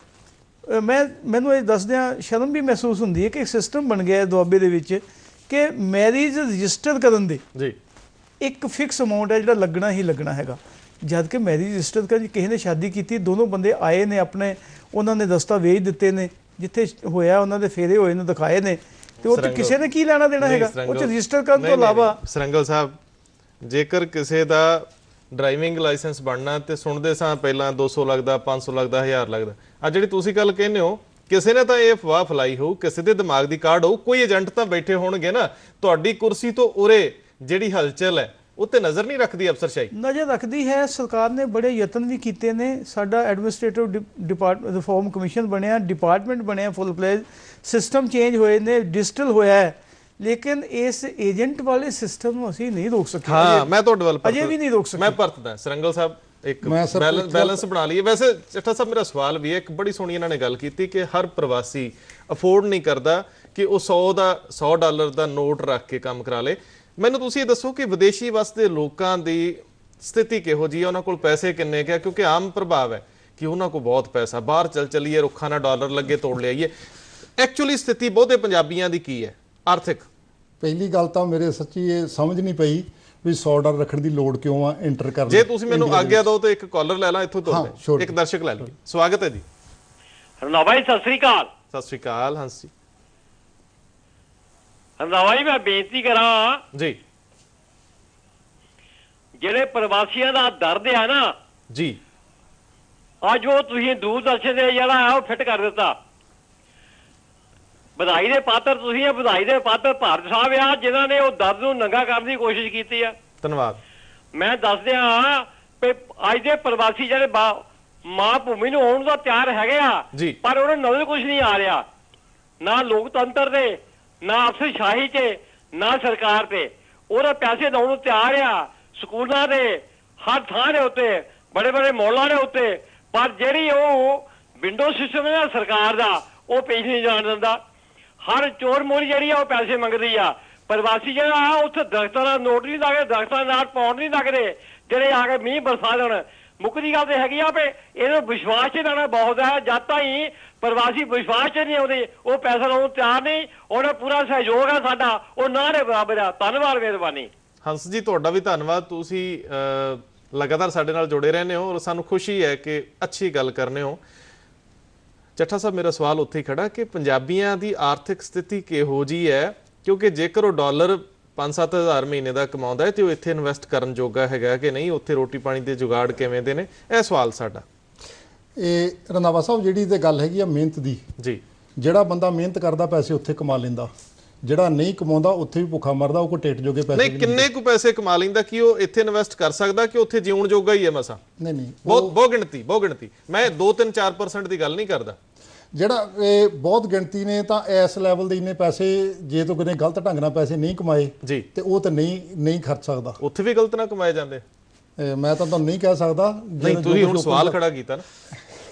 ਮੈਨੂੰ ਇਹ ਦੱਸਦਿਆਂ ਸ਼ਰਮ ਵੀ ਮਹਿਸੂਸ ਹੁੰਦੀ ਹੈ ਕਿ ਇੱਕ ਸਿਸਟਮ ਬਣ ਗਿਆ ਦੁਆਬੇ ਦੇ ਵਿੱਚ ਕਿ ਮੈਰਿਜ ਰਜਿਸਟਰ ਕਰਨ ਦੇ ਜੀ ਇੱਕ ਫਿਕਸ ਅਮਾਉਂਟ ਹੈ ਜਿਹੜਾ ਲੱਗਣਾ ਹੀ ਲੱਗਣਾ ਹੈਗਾ। ਜਦ ਕਿ ਮੈਰਿਜ ਰਜਿਸਟਰ ਕਰਨ, ਕਿਸੇ ਨੇ ਸ਼ਾਦੀ ਕੀਤੀ, ਦੋਨੋਂ ਬੰਦੇ ਆਏ ਨੇ, ਆਪਣੇ ਉਹਨਾਂ ਨੇ ਦਸਤਾਵੇਜ਼ ਦਿੱਤੇ ਨੇ, ਜਿੱਥੇ ਹੋਇਆ ਉਹਨਾਂ ਦੇ ਫੇਰੇ ਹੋਏ ਨੇ ਦਿਖਾਏ ਨੇ, ਤੇ ਉਹ ਕਿਸੇ ਨੇ ਕੀ ਲੈਣਾ ਦੇਣਾ ਹੈਗਾ ਉਹ 'ਚ ਰਜਿਸਟਰ ਕਰਨ ਤੋਂ ਇਲਾਵਾ। ਸਰੰਗਲ ਸਾਹਿਬ, ਜੇਕਰ ਕਿਸੇ ਦਾ ਡਰਾਈਵਿੰਗ ਲਾਇਸੈਂਸ ਬਣਨਾ ਤੇ ਸੁਣਦੇ ਸਾਂ ਪਹਿਲਾਂ 200 ਲੱਗਦਾ, 500 ਲੱਗਦਾ, 1000 ਲੱਗਦਾ। ਆ ਜਿਹੜੀ ਤੁਸੀਂ ਗੱਲ ਕਹਿੰਦੇ ਹੋ, ਕਿਸੇ ਨੇ ਤਾਂ ਇਹ ਅਫਵਾਹ ਫੈਲਾਈ ਹੋਊ, ਕਿਸੇ ਦੇ ਦਿਮਾਗ ਦੀ ਕਾਢ ਹੋਊ, ਕੋਈ ਏਜੰਟ ਤਾਂ ਬੈਠੇ ਹੋਣਗੇ ਨਾ ਤੁਹਾਡੀ ਕੁਰਸੀ ਤੋਂ ਉਰੇ ਜਿਹੜੀ ਹਲਚਲ ਹੈ ਉੱਤੇ ਨਜ਼ਰ ਨਹੀਂ ਰੱਖਦੀ ਅਫਸਰਸ਼ਾਹੀ? ਨਜ਼ਰ ਰੱਖਦੀ ਹੈ। ਸਰਕਾਰ ਨੇ ਬੜੇ ਯਤਨ ਵੀ ਕੀਤੇ ਨੇ। ਸਾਡਾ ਐਡਮਿਨਿਸਟ੍ਰੇਟਿਵ ਰਿਫਾਰਮ ਕਮਿਸ਼ਨ ਬਣਿਆ, ਡਿਪਾਰਟਮੈਂਟ ਬਣਿਆ, ਫੁੱਲ ਫਲੇਜ ਸਿਸਟਮ ਚੇਂਜ ਹੋਏ ਨੇ, ਡਿਜੀਟਲ ਹੋਇਆ ਹੈ, ਲੇਕਿਨ ਇਸ ਏਜੰਟ ਵਾਲੇ ਸਿਸਟਮ ਨੂੰ ਅਸੀਂ ਨਹੀਂ ਰੋਕ ਸਕੇ। ਹਾਂ, ਮੈਂ ਤੁਹਾਡੇ ਵੱਲ ਅਜੇ ਵੀ ਨਹੀਂ ਰੋਕ ਸਕੇ। ਮੈਂ ਪਰਤਦਾ ਸਰੰਗਲ ਸਾਹਿਬ, ਇੱਕ ਬੈਲੈਂਸ ਬਣਾ ਲਈਏ। ਵੈਸੇ ਚੱਠਾ ਸਾਹਿਬ, ਮੇਰਾ ਸਵਾਲ ਵੀ ਹੈ, ਇੱਕ ਬੜੀ ਸੋਹਣੀ ਇਹਨਾਂ ਨੇ ਗੱਲ ਕੀਤੀ ਕਿ ਹਰ ਪ੍ਰਵਾਸੀ ਅਫੋਰਡ ਨਹੀਂ ਕਰਦਾ ਕਿ ਉਹ $100 ਦਾ ਨੋਟ ਰੱਖ ਕੇ ਕੰਮ ਕਰਾ ਲੇ। ਮੈਨੂੰ ਤੁਸੀਂ ਇਹ ਦੱਸੋ ਕਿ ਵਿਦੇਸ਼ੀ ਵਸਦੇ ਲੋਕਾਂ ਦੀ ਸਥਿਤੀ ਕਿਹੋ ਜਿਹੀ ਹੈ, ਉਹਨਾਂ ਕੋਲ ਪੈਸੇ ਕਿੰਨੇ ਕੁ ਹੈ? ਕਿਉਂਕਿ ਆਮ ਪ੍ਰਭਾਵ ਹੈ ਕਿ ਉਹਨਾਂ ਕੋਲ ਬਹੁਤ ਪੈਸਾ, ਬਾਹਰ ਚੱਲੀਏ, ਰੁੱਖਾਂ ਨਾਲ ਡਾਲਰ ਲੱਗੇ ਤੋੜ ਲਿਆਈਏ। ਐਕਚੁਅਲੀ ਸਥਿਤੀ ਬਹੁਤੇ ਪੰਜਾਬੀਆਂ ਦੀ ਕੀ ਹੈ ਆਰਥਿਕ? ਪਹਿਲੀ ਗੱਲ ਤਾਂ ਮੇਰੇ ਸੱਚੀ ਇਹ ਸਮਝ ਨਹੀਂ ਪਈ ਵੀ $100 ਰੱਖਣ ਦੀ ਲੋੜ ਕਿਉਂ ਆ ਐਂਟਰ ਕਰਨ। ਜੇ ਤੁਸੀਂ ਮੈਨੂੰ ਆਗਿਆ ਦਿਓ ਤਾਂ ਇੱਕ ਕਾਲਰ ਲੈ ਲਾਂ ਇੱਥੋਂ ਤੋਂ, ਇੱਕ ਦਰਸ਼ਕ ਲੈ ਲਈਏ। ਸਵਾਗਤ ਹੈ ਜੀ। ਰੰਧਾਵਾ ਜੀ, ਸਤਿ ਸ੍ਰੀ ਅਕਾਲ। ਸਤਿ ਸ੍ਰੀ ਅਕਾਲ। ਹਾਂਜੀ ਰੰਧਾਵਾ ਜੀ, ਮੈਂ ਬੇਨਤੀ ਕਰਾਂ ਜੀ, ਜਿਹੜੇ ਪ੍ਰਵਾਸੀਆਂ ਦਾ ਦਰਦ ਹੈ ਨਾ ਜੀ, ਅੱਜ ਉਹ ਤੁਸੀਂ ਦੂਰਦਰਸ਼ਨ ਦੇ ਜਿਹੜਾ ਆ ਉਹ ਫਿੱਟ ਕਰ ਦਿੱਤਾ। ਵਧਾਈ ਦੇ ਪਾਤਰ ਤੁਸੀਂ ਆ, ਵਧਾਈ ਦੇ ਪਾਤਰ ਭਾਰਤ ਸਾਹਿਬ ਆ, ਜਿਨ੍ਹਾਂ ਨੇ ਉਹ ਦਰਦ ਨੂੰ ਨੰਗਾ ਕਰਨ ਦੀ ਕੋਸ਼ਿਸ਼ ਕੀਤੀ ਆ। ਧੰਨਵਾਦ। ਮੈਂ ਦੱਸ ਦਿਆਂ ਕਿ ਅੱਜ ਦੇ ਪ੍ਰਵਾਸੀ ਜਿਹੜੇ ਮਾਂ ਭੂਮੀ ਨੂੰ ਆਉਣ ਦਾ ਤਿਆਰ ਹੈਗੇ ਆ, ਪਰ ਉਹਨਾਂ ਨੂੰ ਨਜ਼ਰ ਕੁਝ ਨਹੀਂ ਆ ਰਿਹਾ, ਨਾ ਲੋਕਤੰਤਰ ਦੇ, ਨਾ ਅਫਸਰਸ਼ਾਹੀ 'ਚ, ਨਾ ਸਰਕਾਰ ਤੇ। ਉਹਦਾ ਪੈਸੇ ਲਾਉਣ ਨੂੰ ਤਿਆਰ ਆ ਸਕੂਲਾਂ ਦੇ, ਹਰ ਥਾਂ ਦੇ ਉੱਤੇ, ਬੜੇ ਬੜੇ ਮੌਲਾਂ ਦੇ ਉੱਤੇ, ਪਰ ਜਿਹੜੀ ਉਹ ਵਿੰਡੋ ਸਿਸਟਮ ਹੈ ਸਰਕਾਰ ਦਾ, ਉਹ ਪੈਸੇ ਨਹੀਂ ਜਾਣ ਦਿੰਦਾ। ਹਰ ਚੋਰ ਮੋਰੀ ਜਿਹੜੀ ਆ ਉਹ ਪੈਸੇ ਮੰਗਦੀ ਆ। ਪ੍ਰਵਾਸੀ ਜਿਹੜਾ ਆ ਉੱਥੇ ਦਰਖਤਾਂ ਦਾ ਨੋਟ ਨਹੀਂ ਲੱਗਦੇ, ਦਰਖਤਾਂ ਨਾਲ ਪਾਉਣ ਨਹੀਂ ਲੱਗਦੇ, ਜਿਹੜੇ ਆ ਕੇ ਮੀਂਹ ਬਰਸਾ ਦੇਣ। ਮੁੱਕਦੀ ਗੱਲ ਤੇ ਹੈਗੀ ਆ ਵੀ ਇਹਨੂੰ ਵਿਸ਼ਵਾਸ 'ਚ ਲੈਣਾ ਬਹੁਤ ਹੈ। ਜਦ ਤਾਈਂ ਪ੍ਰਵਾਸੀ ਵਿਸ਼ਵਾਸ 'ਚ ਨਹੀਂ ਆਉਂਦੇ, ਉਹ ਪੈਸਾ ਲਾਉਣ ਨੂੰ ਤਿਆਰ ਨਹੀਂ। ਉਹਦਾ ਪੂਰਾ ਸਹਿਯੋਗ ਆ ਸਾਡਾ, ਉਹ ਨਾ ਦੇ ਬਰਾਬਰ ਆ। ਧੰਨਵਾਦ, ਮਿਹਰਬਾਨੀ। ਹੰਸ ਜੀ, ਤੁਹਾਡਾ ਵੀ ਧੰਨਵਾਦ। ਤੁਸੀਂ ਲਗਾਤਾਰ ਸਾਡੇ ਨਾਲ ਜੁੜੇ ਰਹਿੰਦੇ ਹੋ ਔਰ ਸਾਨੂੰ ਖੁਸ਼ੀ ਹੈ ਕਿ ਅੱਛੀ ਗੱਲ ਕਰਨੇ ਹੋ। ਚੱਠਾ ਸਾਹਿਬ, ਮੇਰਾ ਸਵਾਲ ਉੱਥੇ ਹੀ ਖੜਾ ਕਿ ਪੰਜਾਬੀਆਂ ਦੀ ਆਰਥਿਕ ਸਥਿਤੀ ਕਿਹੋ ਜਿਹੀ ਹੈ, ਕਿਉਂਕਿ ਜੇਕਰ ਉਹ ਡਾਲਰ 5-7 ਹਜ਼ਾਰ ਮਹੀਨੇ ਦਾ ਕਮਾਉਂਦਾ ਹੈ ਤੇ ਉਹ ਇੱਥੇ ਇਨਵੈਸਟ ਕਰਨ ਜੋਗਾ ਹੈਗਾ ਕਿ ਨਹੀਂ, ਉੱਥੇ ਰੋਟੀ ਪਾਣੀ ਦੇ ਜੁਗਾੜ ਕਿਵੇਂ ਦੇ ਨੇ, ਇਹ ਸਵਾਲ ਸਾਡਾ। ਇਹ ਰੰਧਾਵਾ ਸਾਹਿਬ, ਜਿਹੜੀ ਤੇ ਗੱਲ ਹੈਗੀ ਆ ਮਿਹਨਤ ਦੀ ਜੀ, ਜਿਹੜਾ ਬੰਦਾ ਮਿਹਨਤ ਕਰਦਾ ਪੈਸੇ ਉੱਥੇ ਕਮਾ ਲੈਂਦਾ, ਜਿਹੜਾ ਨਹੀਂ ਕਮਾਉਂਦਾ ਉੱਥੇ ਵੀ ਭੁੱਖਾ ਮਰਦਾ, ਉਹ ਕੋ ਟੇਟ ਜੋਗੇ ਪੈਸੇ ਨਹੀਂ। ਕਿੰਨੇ ਕੁ ਪੈਸੇ ਕਮਾ ਲੈਂਦਾ ਕਿ ਉਹ ਇੱਥੇ ਇਨਵੈਸਟ ਕਰ ਸਕਦਾ ਕਿ ਉੱਥੇ ਜਿਉਣ ਜੋਗਾ ਹੀ ਹੈ ਮਸਾ? ਨਹੀਂ, ਬਹੁਤ ਗਿਣਤੀ। ਮੈਂ 2-3-4% ਦੀ ਗੱਲ ਨਹੀਂ ਕਰਦਾ। ਜਿਹੜਾ ਇਹ ਬਹੁਤ ਗਿਣਤੀ ਨੇ ਤਾਂ ਇਸ ਲੈਵਲ ਦੇ ਇੰਨੇ ਪੈਸੇ, ਜੇ ਤੋਂ ਕਿਤੇ ਗਲਤ ਢੰਗ ਨਾਲ ਪੈਸੇ ਨਹੀਂ ਕਮਾਏ ਜੀ, ਤੇ ਉਹ ਤਾਂ ਨਹੀਂ ਖਰਚ ਸਕਦਾ। ਉੱਥੇ ਵੀ ਗਲਤ ਨਾ ਕਮਾਏ ਜਾਂਦੇ। ਮੈਂ ਤਾਂ ਤੁਹਾਨੂੰ ਨਹੀਂ ਕਹਿ ਸਕਦਾ। ਨਹੀਂ, ਤੁਸੀਂ ਹੁਣ ਸਵਾਲ ਖੜਾ ਕੀਤਾ ਨਾ।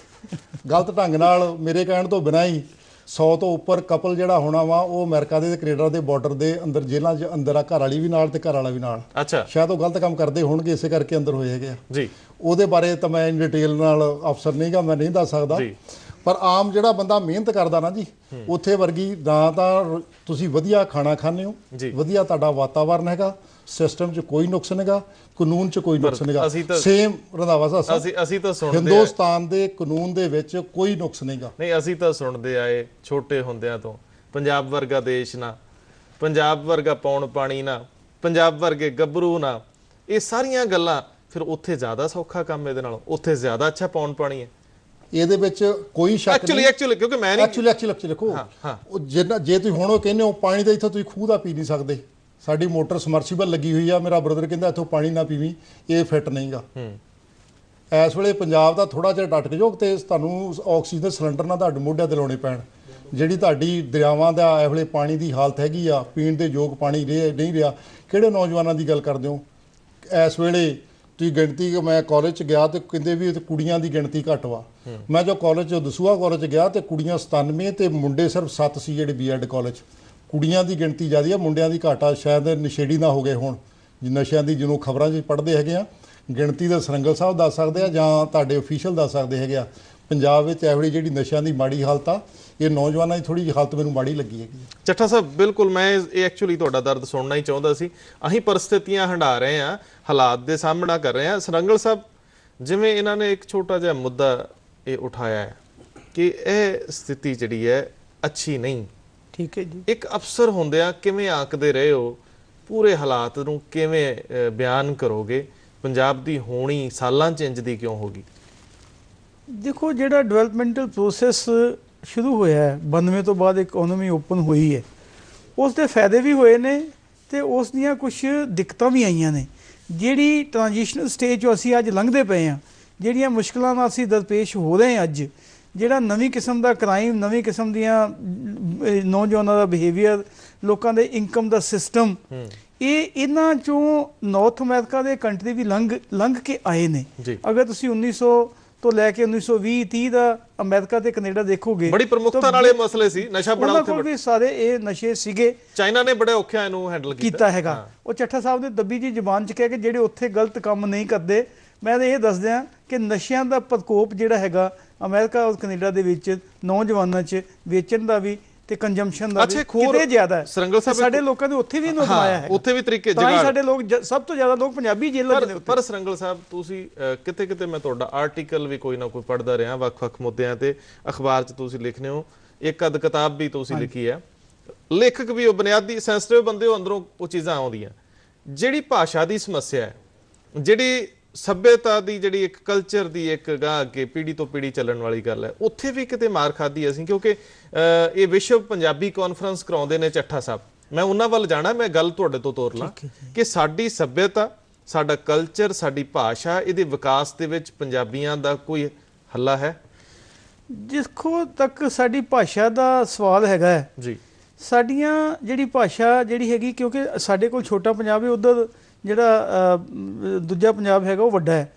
ਗਲਤ ਢੰਗ ਨਾਲ ਮੇਰੇ ਕਹਿਣ ਤੋਂ ਬਿਨਾਂ ਹੀ 100 ਤੋਂ ਉੱਪਰ ਕਪਲ ਜਿਹੜਾ ਹੋਣਾ ਵਾ, ਉਹ ਅਮਰੀਕਾ ਦੇ ਤੇ ਕੈਨੇਡਾ ਦੇ ਬਾਰਡਰ ਦੇ ਅੰਦਰ ਜੇਲ੍ਹਾਂ 'ਚ ਅੰਦਰ ਆ, ਘਰ ਵਾਲੀ ਵੀ ਨਾਲ ਤੇ ਘਰ ਵਾਲਾ ਵੀ ਨਾਲ। ਅੱਛਾ, ਸ਼ਾਇਦ ਉਹ ਗਲਤ ਕੰਮ ਕਰਦੇ ਹੋਣਗੇ, ਇਸੇ ਕਰਕੇ ਅੰਦਰ ਹੋਏ ਹੈਗੇ ਆ ਜੀ। ਉਹਦੇ ਬਾਰੇ ਤਾਂ ਮੈਂ ਡਿਟੇਲ ਨਾਲ ਅਫਸਰ ਨਹੀਂਗਾ, ਮੈਂ ਨਹੀਂ ਦੱਸ ਸਕਦਾ। ਪਰ ਆਮ ਜਿਹੜਾ ਬੰਦਾ ਮਿਹਨਤ ਕਰਦਾ ਨਾ ਜੀ, ਉੱਥੇ ਵਰਗੀ ਨਾ ਤਾਂ ਤੁਸੀਂ ਵਧੀਆ ਖਾਣਾ ਖਾਂਦੇ ਹੋ, ਵਧੀਆ ਤੁਹਾਡਾ ਵਾਤਾਵਰਨ ਹੈਗਾ, ਸਿਸਟਮ 'ਚ ਕੋਈ ਨੁਕਸ ਨਹੀਂਗਾ, ਕਾਨੂੰਨ 'ਚ ਕੋਈ ਨੁਕਸ ਨਹੀਂਗਾ। ਸੇਮ ਰੰਧਾਵਾ ਸਾਹਿਬ, ਅਸੀਂ ਤਾਂ ਸੁਣਦੇ ਹਿੰਦੁਸਤਾਨ ਦੇ ਕਾਨੂੰਨ ਦੇ ਵਿੱਚ ਕੋਈ ਨੁਕਸ ਨਹੀਂਗਾ। ਨਹੀਂ, ਅਸੀਂ ਤਾਂ ਸੁਣਦੇ ਆਏ ਛੋਟੇ ਹੁੰਦਿਆਂ ਤੋਂ, ਪੰਜਾਬ ਵਰਗਾ ਦੇਸ਼ ਨਾ, ਪੰਜਾਬ ਵਰਗਾ ਪੌਣ ਪਾਣੀ ਨਾ, ਪੰਜਾਬ ਵਰਗੇ ਗੱਭਰੂ ਨਾ, ਇਹ ਸਾਰੀਆਂ ਗੱਲਾਂ। ਫਿਰ ਉੱਥੇ ਜ਼ਿਆਦਾ ਸੌਖਾ ਕੰਮ ਇਹਦੇ ਨਾਲ, ਉੱਥੇ ਜ਼ਿਆਦਾ ਅੱਛਾ ਪੌਣ ਪਾਣੀ ਹੈ। ਇਹਦੇ ਵਿੱਚ ਕੋਈ ਸ਼ੱਕ ਨਹੀਂ। ਐਕਚੁਅਲੀ ਕਿਉਂਕਿ ਮੈਂ ਨਹੀਂ ਐਕਚੁਅਲੀ ਦੇਖੋ, ਜੇ ਤੁਸੀਂ ਹੁਣ ਉਹ ਕਹਿੰਦੇ ਹੋ ਪਾਣੀ ਦਾ ਇੱਥੋਂ ਤੁਸੀਂ ਖੂਹ ਦਾ ਪੀ ਨਹੀਂ ਸਕਦੇ, ਸਾਡੀ ਮੋਟਰ ਸਮਰਸੀਬਲ ਲੱਗੀ ਹੋਈ ਆ, ਮੇਰਾ ਬ੍ਰਦਰ ਕਹਿੰਦਾ ਇੱਥੋਂ ਪਾਣੀ ਨਾ ਪੀਵੀਂ, ਇਹ ਫਿੱਟ ਨਹੀਂਗਾ। ਇਸ ਵੇਲੇ ਪੰਜਾਬ ਦਾ ਥੋੜਾ ਜਿਹਾ ਡਟਕ ਜੋ ਤੇ ਤੁਹਾਨੂੰ ਆਕਸੀਜਨ ਦੇ ਸਿਲੰਡਰ ਨਾਲ ਤੁਹਾਡੇ ਮੋਢਿਆਂ ਤੇ ਲਾਉਣੇ ਪੈਣ। ਜਿਹੜੀ ਤੁਹਾਡੀ ਦਰਿਆਵਾਂ ਦਾ ਇਸ ਵੇਲੇ ਪਾਣੀ ਦੀ ਹਾਲਤ ਹੈਗੀ ਆ, ਪੀਣ ਦੇ ਯੋਗ ਪਾਣੀ ਨਹੀਂ ਰਿਹਾ। ਕਿਹੜੇ ਨੌਜਵਾਨਾਂ ਦੀ ਗੱਲ ਕਰਦੇ ਹੋ ਇਸ ਵੇਲੇ? ਤੁਸੀਂ ਗਿਣਤੀ, ਮੈਂ ਕਾਲਜ 'ਚ ਗਿਆ ਤੇ ਕਹਿੰਦੇ ਵੀ ਕੁੜੀਆਂ ਦੀ ਗਿਣਤੀ ਘੱਟ ਵਾ। ਮੈਂ ਜੋ ਕਾਲਜ 'ਚ ਦਸੂਹਾ ਕਾਲਜ 'ਚ ਗਿਆ ਤੇ ਕੁੜੀਆਂ 97 ਤੇ ਮੁੰਡੇ ਸਿਰਫ 7 ਸੀ ਜਿਹੜੇ ਬੀਐਡ ਕਾਲਜ। ਕੁੜੀਆਂ ਦੀ ਗਿਣਤੀ ਜ਼ਿਆਦਾ ਆ, ਮੁੰਡਿਆਂ ਦੀ ਘੱਟ ਆ। ਸ਼ਾਇਦ ਨਸ਼ੇੜੀ ਨਾ ਹੋ ਗਏ ਹੁਣ, ਨਸ਼ਿਆਂ ਦੀ ਜਿਹਨੂੰ ਖਬਰਾਂ 'ਚ ਪੜ੍ਹਦੇ ਹੈਗੇ ਆ। ਗਿਣਤੀ ਦਾ ਸਰੰਗਲ ਸਾਹਿਬ ਦੱਸ ਸਕਦੇ ਆ ਜਾਂ ਤੁਹਾਡੇ ਅਫੀਸ਼ੀਅਲ ਦੱਸ ਸਕਦੇ ਹੈਗੇ ਆ। ਪੰਜਾਬ ਵਿੱਚ ਇਹੋ ਜਿਹੀ ਜਿਹੜੀ ਨਸ਼ਿਆਂ ਦੀ ਮਾੜੀ ਹਾਲਤ ਆ, ਇਹ ਨੌਜਵਾਨਾਂ ਦੀ ਥੋੜੀ ਜਿਹੀ ਹਾਲਤ ਮੈਨੂੰ ਮਾੜੀ ਲੱਗੀ ਹੈਗੀ। ਚੱਠਾ ਸਾਹਿਬ, ਬਿਲਕੁਲ ਮੈਂ ਇਹ ਐਕਚੁਅਲੀ ਤੁਹਾਡਾ ਦਰਦ ਸੁਣਨਾ ਹੀ ਚਾਹੁੰਦਾ ਸੀ। ਅਸੀਂ ਪਰਿਸਥਿਤੀਆਂ ਹੰਢਾ ਰਹੇ ਹਾਂ, ਹਾਲਾਤ ਦੇ ਸਾਹਮਣਾ ਕਰ ਰਹੇ ਹਾਂ। ਸਰੰਗਲ ਸਾਹਿਬ, ਜਿਵੇਂ ਇਹਨਾਂ ਨੇ ਇੱਕ ਛੋਟਾ ਜਿਹਾ ਮੁੱਦਾ ਇਹ ਉਠਾਇਆ ਹੈ ਕਿ ਇਹ ਸਥਿਤੀ ਜਿਹੜੀ ਹੈ ਅੱਛੀ ਨਹੀਂ। ਠੀਕ ਹੈ ਜੀ। ਇੱਕ ਅਫਸਰ ਹੁੰਦਿਆਂ ਕਿਵੇਂ ਆਂਕਦੇ ਰਹੇ ਹੋ, ਪੂਰੇ ਹਾਲਾਤ ਨੂੰ ਕਿਵੇਂ ਬਿਆਨ ਕਰੋਗੇ? ਪੰਜਾਬ ਦੀ ਹੋਣੀ ਸਾਲਾਂ 'ਚ ਇੰਜ ਦੀ ਕਿਉਂ ਹੋ ਗਈ? ਦੇਖੋ, ਜਿਹੜਾ ਡਿਵੈਲਪਮੈਂਟਲ ਪ੍ਰੋਸੈਸ ਸ਼ੁਰੂ ਹੋਇਆ ਹੈ 92 ਤੋਂ ਬਾਅਦ ਇਕਨੋਮੀ ਓਪਨ ਹੋਈ ਹੈ, ਉਸ ਦੇ ਫਾਇਦੇ ਵੀ ਹੋਏ ਨੇ ਤੇ ਉਸ ਦੀਆਂ ਕੁਝ ਦਿੱਕਤਾਂ ਵੀ ਆਈਆਂ ਨੇ। ਜਿਹੜੀ ਟ੍ਰਾਂਜੀਸ਼ਨਲ ਸਟੇਜ 'ਚੋਂ ਅਸੀਂ ਅੱਜ ਲੰਘਦੇ ਪਏ ਹਾਂ, ਜਿਹੜੀਆਂ ਮੁਸ਼ਕਲਾਂ ਨਾਲ ਅਸੀਂ ਦਰਪੇਸ਼ ਹੋ ਰਹੇ ਹਾਂ ਅੱਜ, ਜਿਹੜਾ ਨਵੀਂ ਕਿਸਮ ਦਾ ਕ੍ਰਾਈਮ, ਨਵੀਂ ਕਿਸਮ ਦੀਆਂ ਨੌਜਵਾਨਾਂ ਦਾ ਬਿਹੇਵੀਅਰ, ਲੋਕਾਂ ਦੇ ਇਨਕਮ ਦਾ ਸਿਸਟਮ, ਇਹਨਾਂ 'ਚੋਂ ਨਾਰਥ ਅਮਰੀਕਾ ਦੇ ਕੰਟਰੀ ਵੀ ਲੰਘ ਕੇ ਆਏ ਨੇ। ਅਗਰ ਤੁਸੀਂ 1900 ਤੋਂ ਲੈ ਕੇ 1920-30 ਦਾ ਅਮਰੀਕਾ ਤੇ ਕੈਨੇਡਾ ਦੇਖੋਗੇ, ਬੜੀ ਪ੍ਰਮੁਖਤਾ ਨਾਲ ਇਹ ਮਸਲੇ ਸੀ। ਨਸ਼ਾ ਬੜਾ ਉੱਥੇ ਵੀ ਸਾਰੇ ਇਹ ਨਸ਼ੇ ਸੀਗੇ। ਚਾਈਨਾ ਨੇ ਬੜੇ ਔਖਿਆਂ ਇਹਨੂੰ ਹੈਂਡਲ ਕੀਤਾ ਹੈਗਾ। ਉਹ ਚੱਠਾ ਸਾਹਿਬ ਦੇ ਦੱਬੀ ਜੀ ਜ਼ੁਬਾਨ 'ਚ ਕਹਿ ਕੇ ਜਿਹੜੇ ਉੱਥੇ ਗਲਤ ਕੰਮ ਨਹੀਂ ਕਰਦੇ। ਮੈਂ ਤਾਂ ਇਹ ਦੱਸ ਦਿਆਂ ਕਿ ਨਸ਼ਿਆਂ ਦਾ ਪ੍ਰਕੋਪ ਜਿਹੜਾ ਹੈਗਾ ਅਮਰੀਕਾ ਔਰ ਕੈਨੇਡਾ ਦੇ ਵਿੱਚ ਨੌਜਵਾਨਾਂ 'ਚ ਵੇਚਣ ਦਾ ਵੀ ਤੇ ਕੰਜ਼ੰਪਸ਼ਨ ਦਾ ਵੀ ਕਿਤੇ ਜ਼ਿਆਦਾ ਹੈ। ਸਾਡੇ ਲੋਕਾਂ ਦੇ ਉੱਥੇ ਵੀ ਇਹਨੂੰ ਅਪਣਾਇਆ ਹੈ। ਉੱਥੇ ਵੀ ਤਰੀਕੇ ਤਾਂ ਹੀ ਸਾਡੇ ਲੋਕ ਸਭ ਤੋਂ ਜ਼ਿਆਦਾ ਲੋਕ ਪੰਜਾਬੀ ਜੇਲ੍ਹਾਂ ਦੇ ਨੇ। ਪਰ ਸਰੰਗਲ ਸਾਹਿਬ, ਤੁਸੀਂ ਕਿਤੇ ਮੈਂ ਤੁਹਾਡਾ ਆਰਟੀਕਲ ਵੀ ਕੋਈ ਨਾ ਕੋਈ ਪੜ੍ਹਦਾ ਰਿਹਾ ਵੱਖ-ਵੱਖ ਮੁੱਦਿਆਂ ਤੇ, ਅਖਬਾਰ 'ਚ ਤੁਸੀਂ ਲਿਖਦੇ ਹੋ, ਇੱਕ ਅੱਧ ਕਿਤਾਬ ਵੀ ਤੁਸੀਂ ਲਿਖੀ ਹੈ। ਲੇਖਕ ਵੀ ਉਹ ਬੁਨਿਆਦੀ ਸੈਂਸਿਟਿਵ ਬੰਦੇ ਹੋ, ਅੰਦਰੋਂ ਉਹ ਚੀਜ਼ਾਂ ਆਉਂਦੀਆਂ। ਜਿਹੜੀ ਭਾਸ਼ਾ ਦੀ ਸਮੱਸਿਆ ਹੈ, ਜਿਹੜੀ ਸੱਭਿਅਤਾ ਦੀ ਜਿਹੜੀ ਇੱਕ ਕਲਚਰ ਦੀ ਇੱਕ ਗਾਂ ਅੱਗੇ ਪੀੜ੍ਹੀ ਤੋਂ ਪੀੜ੍ਹੀ ਚੱਲਣ ਵਾਲੀ ਗੱਲ ਹੈ, ਉੱਥੇ ਵੀ ਕਿਤੇ ਮਾਰ ਖਾਧੀ ਅਸੀਂ, ਕਿਉਂਕਿ ਇਹ ਵਿਸ਼ਵ ਪੰਜਾਬੀ ਕਾਨਫਰੰਸ ਕਰਾਉਂਦੇ ਨੇ ਚੱਠਾ ਸਾਹਿਬ, ਮੈਂ ਉਹਨਾਂ ਵੱਲ ਜਾਣਾ, ਮੈਂ ਗੱਲ ਤੁਹਾਡੇ ਤੋਂ ਤੋਰ ਲਾਂ ਕਿ ਸਾਡੀ ਸੱਭਿਅਤਾ, ਸਾਡਾ ਕਲਚਰ, ਸਾਡੀ ਭਾਸ਼ਾ, ਇਹਦੇ ਵਿਕਾਸ ਦੇ ਵਿੱਚ ਪੰਜਾਬੀਆਂ ਦਾ ਕੋਈ ਹੱਲਾ ਹੈ? ਜਿੱਥੋਂ ਤੱਕ ਸਾਡੀ ਭਾਸ਼ਾ ਦਾ ਸਵਾਲ ਹੈਗਾ ਜੀ, ਸਾਡੀਆਂ ਜਿਹੜੀ ਭਾਸ਼ਾ ਜਿਹੜੀ ਹੈਗੀ, ਕਿਉਂਕਿ ਸਾਡੇ ਕੋਲ ਛੋਟਾ ਪੰਜਾਬ ਹੈ, ਉੱਧਰ ਜਿਹੜਾ ਦੂਜਾ ਪੰਜਾਬ ਹੈਗਾ ਉਹ ਵੱਡਾ ਹੈ,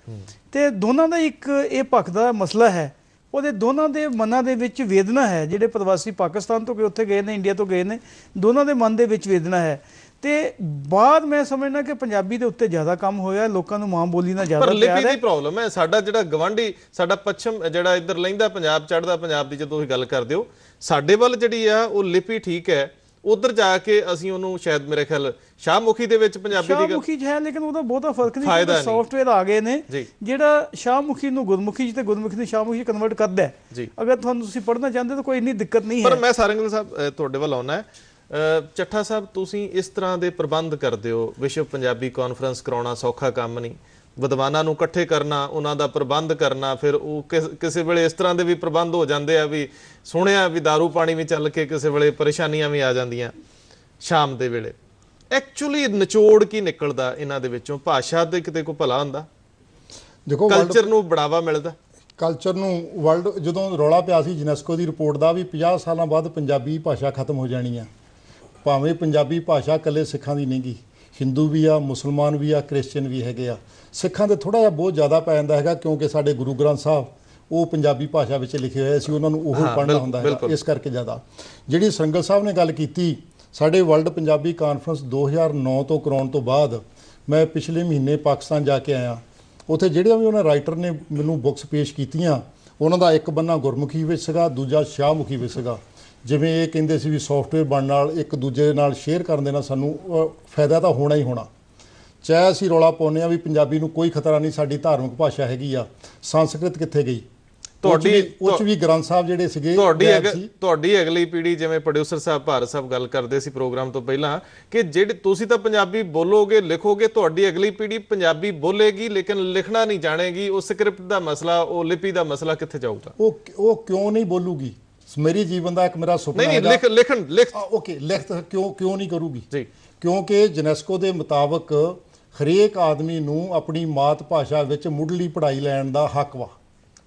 ਤੇ ਦੋਨਾਂ ਦਾ ਇੱਕ ਇਹ ਪੱਖ ਦਾ ਮਸਲਾ ਹੈ, ਉਹਦੇ ਦੋਨਾਂ ਦੇ ਮਨਾਂ ਦੇ ਵਿੱਚ ਵੇਦਨਾ ਹੈ। ਜਿਹੜੇ ਪ੍ਰਵਾਸੀ ਪਾਕਿਸਤਾਨ ਤੋਂ ਉੱਥੇ ਗਏ ਨੇ, ਇੰਡੀਆ ਤੋਂ ਗਏ ਨੇ, ਦੋਨਾਂ ਦੇ ਮਨ ਦੇ ਵਿੱਚ ਵੇਦਨਾ ਹੈ। ਤੇ ਬਾਅਦ ਮੈਂ ਸਮਝਣਾ ਕਿ ਪੰਜਾਬੀ ਦੇ ਉੱਤੇ ਜ਼ਿਆਦਾ ਕੰਮ ਹੋਇਆ, ਲੋਕਾਂ ਨੂੰ ਮਾਂ ਬੋਲੀ ਨਾਲ ਜ਼ਿਆਦਾ ਪਿਆਰ ਹੈ। ਪਰ ਲਿਪੀ ਦੀ ਪ੍ਰੋਬਲਮ ਹੈ, ਸਾਡਾ ਜਿਹੜਾ ਗਵਾਂਢੀ, ਸਾਡਾ ਪੱਛਮ ਜਿਹੜਾ ਇੱਧਰ ਲਹਿੰਦਾ ਪੰਜਾਬ, ਚੜ੍ਹਦਾ ਪੰਜਾਬ ਦੀ ਜਦੋਂ ਤੁਸੀਂ ਗੱਲ ਕਰਦੇ ਹੋ, ਸਾਡੇ ਵੱਲ ਜਿਹੜੀ ਆ ਉਹ ਲਿਪੀ ਠੀਕ ਹੈ, ਉਧਰ ਜਾ ਕੇ ਅਸੀਂ ਉਹਨੂੰ ਸ਼ਾਇਦ ਮੇਰੇ ਖਿਆਲ ਸ਼ਾਹਮੁਖੀ ਦੇ ਵਿੱਚ ਪੰਜਾਬੀ ਦੀ ਸ਼ਾਹਮੁਖੀ ਹੈ, ਲੇਕਿਨ ਉਹਦਾ ਬਹੁਤਾ ਫਰਕ ਨਹੀਂ। ਸੌਫਟਵੇਅਰ ਆ ਗਏ ਨੇ ਜਿਹੜਾ ਸ਼ਾਹਮੁਖੀ ਨੂੰ ਗੁਰਮੁਖੀ ਤੇ ਗੁਰਮੁਖੀ ਨੂੰ ਸ਼ਾਹਮੁਖੀ ਕਨਵਰਟ ਕਰਦਾ ਹੈ। ਅਗਰ ਤੁਹਾਨੂੰ ਤੁਸੀਂ ਪੜ੍ਹਨਾ ਚਾਹੁੰਦੇ ਤਾਂ ਕੋਈ ਇੰਨੀ ਦਿੱਕਤ ਨਹੀਂ ਹੈ। ਪਰ ਮੈਂ ਸਾਰੰਗਲ ਸਾਹਿਬ ਤੁਹਾਡੇ ਵੱਲ ਆਉਣਾ ਹੈ, ਚੱਠਾ ਸਾਹਿਬ ਤੁਸੀਂ ਇਸ ਤਰ੍ਹਾਂ ਦੇ ਪ੍ਰਬੰਧ ਕਰਦੇ ਹੋ, ਵਿਸ਼ਵ ਪੰਜਾਬੀ ਕਾਨਫਰੰਸ ਕਰਾਉਣਾ ਸੌਖਾ ਕੰਮ ਨਹੀਂ, ਵਿਦਵਾਨਾਂ ਨੂੰ ਇਕੱਠੇ ਕਰਨਾ, ਉਹਨਾਂ ਦਾ ਪ੍ਰਬੰਧ ਕਰਨਾ, ਫਿਰ ਉਹ ਕਿਸੇ ਵੇਲੇ ਇਸ ਤਰ੍ਹਾਂ ਦੇ ਵੀ ਪ੍ਰਬੰਧ ਹੋ ਜਾਂਦੇ ਆ ਵੀ ਸੁਣਿਆ ਵੀ ਦਾਰੂ ਪਾਣੀ ਵੀ ਚੱਲ ਕੇ ਕਿਸੇ ਵੇਲੇ ਪਰੇਸ਼ਾਨੀਆਂ ਵੀ ਆ ਜਾਂਦੀਆਂ ਸ਼ਾਮ ਦੇ ਵੇਲੇ। ਐਕਚੁਅਲੀ ਨਿਚੋੜ ਕੀ ਨਿਕਲਦਾ ਇਹਨਾਂ ਦੇ ਵਿੱਚੋਂ? ਭਾਸ਼ਾ ਦੇ ਕਿਤੇ ਕੋਈ ਭਲਾ ਹੁੰਦਾ? ਦੇਖੋ ਕਲਚਰ ਨੂੰ ਬੜਾਵਾ ਮਿਲਦਾ, ਕਲਚਰ ਨੂੰ ਵਰਲਡ ਜਦੋਂ ਰੌਲਾ ਪਿਆ ਸੀ ਯੂਨੈਸਕੋ ਦੀ ਰਿਪੋਰਟ ਦਾ ਵੀ 50 ਸਾਲਾਂ ਬਾਅਦ ਪੰਜਾਬੀ ਭਾਸ਼ਾ ਖਤਮ ਹੋ ਜਾਣੀ ਆ, ਭਾਵੇਂ ਪੰਜਾਬੀ ਭਾਸ਼ਾ ਇਕੱਲੇ ਸਿੱਖਾਂ ਦੀ ਨਹੀਂ ਗੀ, ਹਿੰਦੂ ਵੀ ਆ, ਮੁਸਲਮਾਨ ਵੀ ਆ, ਕ੍ਰਿਸਚੀਅਨ ਵੀ ਹੈਗੇ ਆ। ਸਿੱਖਾਂ ਦੇ ਥੋੜ੍ਹਾ ਜਿਹਾ ਬਹੁਤ ਜ਼ਿਆਦਾ ਪੈ ਜਾਂਦਾ ਹੈਗਾ, ਕਿਉਂਕਿ ਸਾਡੇ ਗੁਰੂ ਗ੍ਰੰਥ ਸਾਹਿਬ ਉਹ ਪੰਜਾਬੀ ਭਾਸ਼ਾ ਵਿੱਚ ਲਿਖੇ ਹੋਏ ਸੀ, ਉਹਨਾਂ ਨੂੰ ਉਹ ਪੜ੍ਹਨਾ ਹੁੰਦਾ ਹੈ, ਇਸ ਕਰਕੇ ਜ਼ਿਆਦਾ। ਜਿਹੜੀ ਸਰੰਗਲ ਸਾਹਿਬ ਨੇ ਗੱਲ ਕੀਤੀ, ਸਾਡੇ ਵਰਲਡ ਪੰਜਾਬੀ ਕਾਨਫਰੰਸ 2009 ਤੋਂ ਕਰਾਉਣ ਤੋਂ ਬਾਅਦ ਮੈਂ ਪਿਛਲੇ ਮਹੀਨੇ ਪਾਕਿਸਤਾਨ ਜਾ ਕੇ ਆਇਆ। ਉੱਥੇ ਜਿਹੜੀਆਂ ਵੀ ਉਹਨਾਂ ਰਾਈਟਰ ਨੇ ਮੈਨੂੰ ਬੁੱਕਸ ਪੇਸ਼ ਕੀਤੀਆਂ, ਉਹਨਾਂ ਦਾ ਇੱਕ ਬੰਨਾ ਗੁਰਮੁਖੀ ਵਿੱਚ ਸੀਗਾ, ਦੂਜਾ ਸ਼ਾਹਮੁਖੀ ਵਿੱਚ ਸੀਗਾ। ਜਿਵੇਂ ਇਹ ਕਹਿੰਦੇ ਸੀ ਵੀ ਸੌਫਟਵੇਅਰ ਬਣਨ ਨਾਲ, ਇੱਕ ਦੂਜੇ ਨਾਲ ਸ਼ੇਅਰ ਕਰਨ ਦੇ ਨਾਲ ਸਾਨੂੰ ਫਾਇਦਾ ਤਾਂ ਹੋਣਾ ਹੀ ਹੋਣਾ। ਚਾਹੇ ਅਸੀਂ ਰੌਲਾ ਪਾਉਂਦੇ ਹਾਂ ਵੀ ਪੰਜਾਬੀ ਨੂੰ ਕੋਈ ਖਤਰਾ ਨਹੀਂ, ਸਾਡੀ ਧਾਰਮਿਕ ਭਾਸ਼ਾ ਹੈਗੀ ਆ, ਸੰਸਕ੍ਰਿਤ ਕਿੱਥੇ ਗਈ? ਤੁਹਾਡੀ ਵੀ ਗ੍ਰੰਥ ਸਾਹਿਬ ਜਿਹੜੇ ਸੀਗੇ, ਤੁਹਾਡੀ ਅਗਲੀ ਪੀੜ੍ਹੀ, ਜਿਵੇਂ ਪ੍ਰੋਡਿਊਸਰ ਸਾਹਿਬ ਭਾਰਤ ਸਾਹਿਬ ਗੱਲ ਕਰਦੇ ਸੀ ਪ੍ਰੋਗਰਾਮ ਤੋਂ ਪਹਿਲਾਂ ਕਿ ਜਿਹੜੇ ਤੁਸੀਂ ਤਾਂ ਪੰਜਾਬੀ ਬੋਲੋਗੇ ਲਿਖੋਗੇ, ਤੁਹਾਡੀ ਅਗਲੀ ਪੀੜ੍ਹੀ ਪੰਜਾਬੀ ਬੋਲੇਗੀ ਲੇਕਿਨ ਲਿਖਣਾ ਨਹੀਂ ਜਾਣੇਗੀ। ਉਹ ਸਕ੍ਰਿਪਟ ਦਾ ਮਸਲਾ, ਉਹ ਲਿਪੀ ਦਾ ਮਸਲਾ ਕਿੱਥੇ ਜਾਊਗਾ? ਉਹ ਕਿਉਂ ਨਹੀਂ ਬੋਲੂਗੀ? ਮੇਰੀ ਜੀਵਨ ਦਾ ਇੱਕ ਮੇਰਾ ਸੁਪਨਾ ਹੈ। ਓਕੇ, ਲਿਖ ਕਿਉਂ ਨਹੀਂ ਕਰੂਗੀ? ਕਿਉਂਕਿ ਯੂਨੈਸਕੋ ਦੇ ਮੁਤਾਬਕ ਹਰੇਕ ਆਦਮੀ ਨੂੰ ਆਪਣੀ ਮਾਤ ਭਾਸ਼ਾ ਵਿੱਚ ਮੁੱਢਲੀ ਪੜ੍ਹਾਈ ਲੈਣ ਦਾ ਹੱਕ ਵਾ।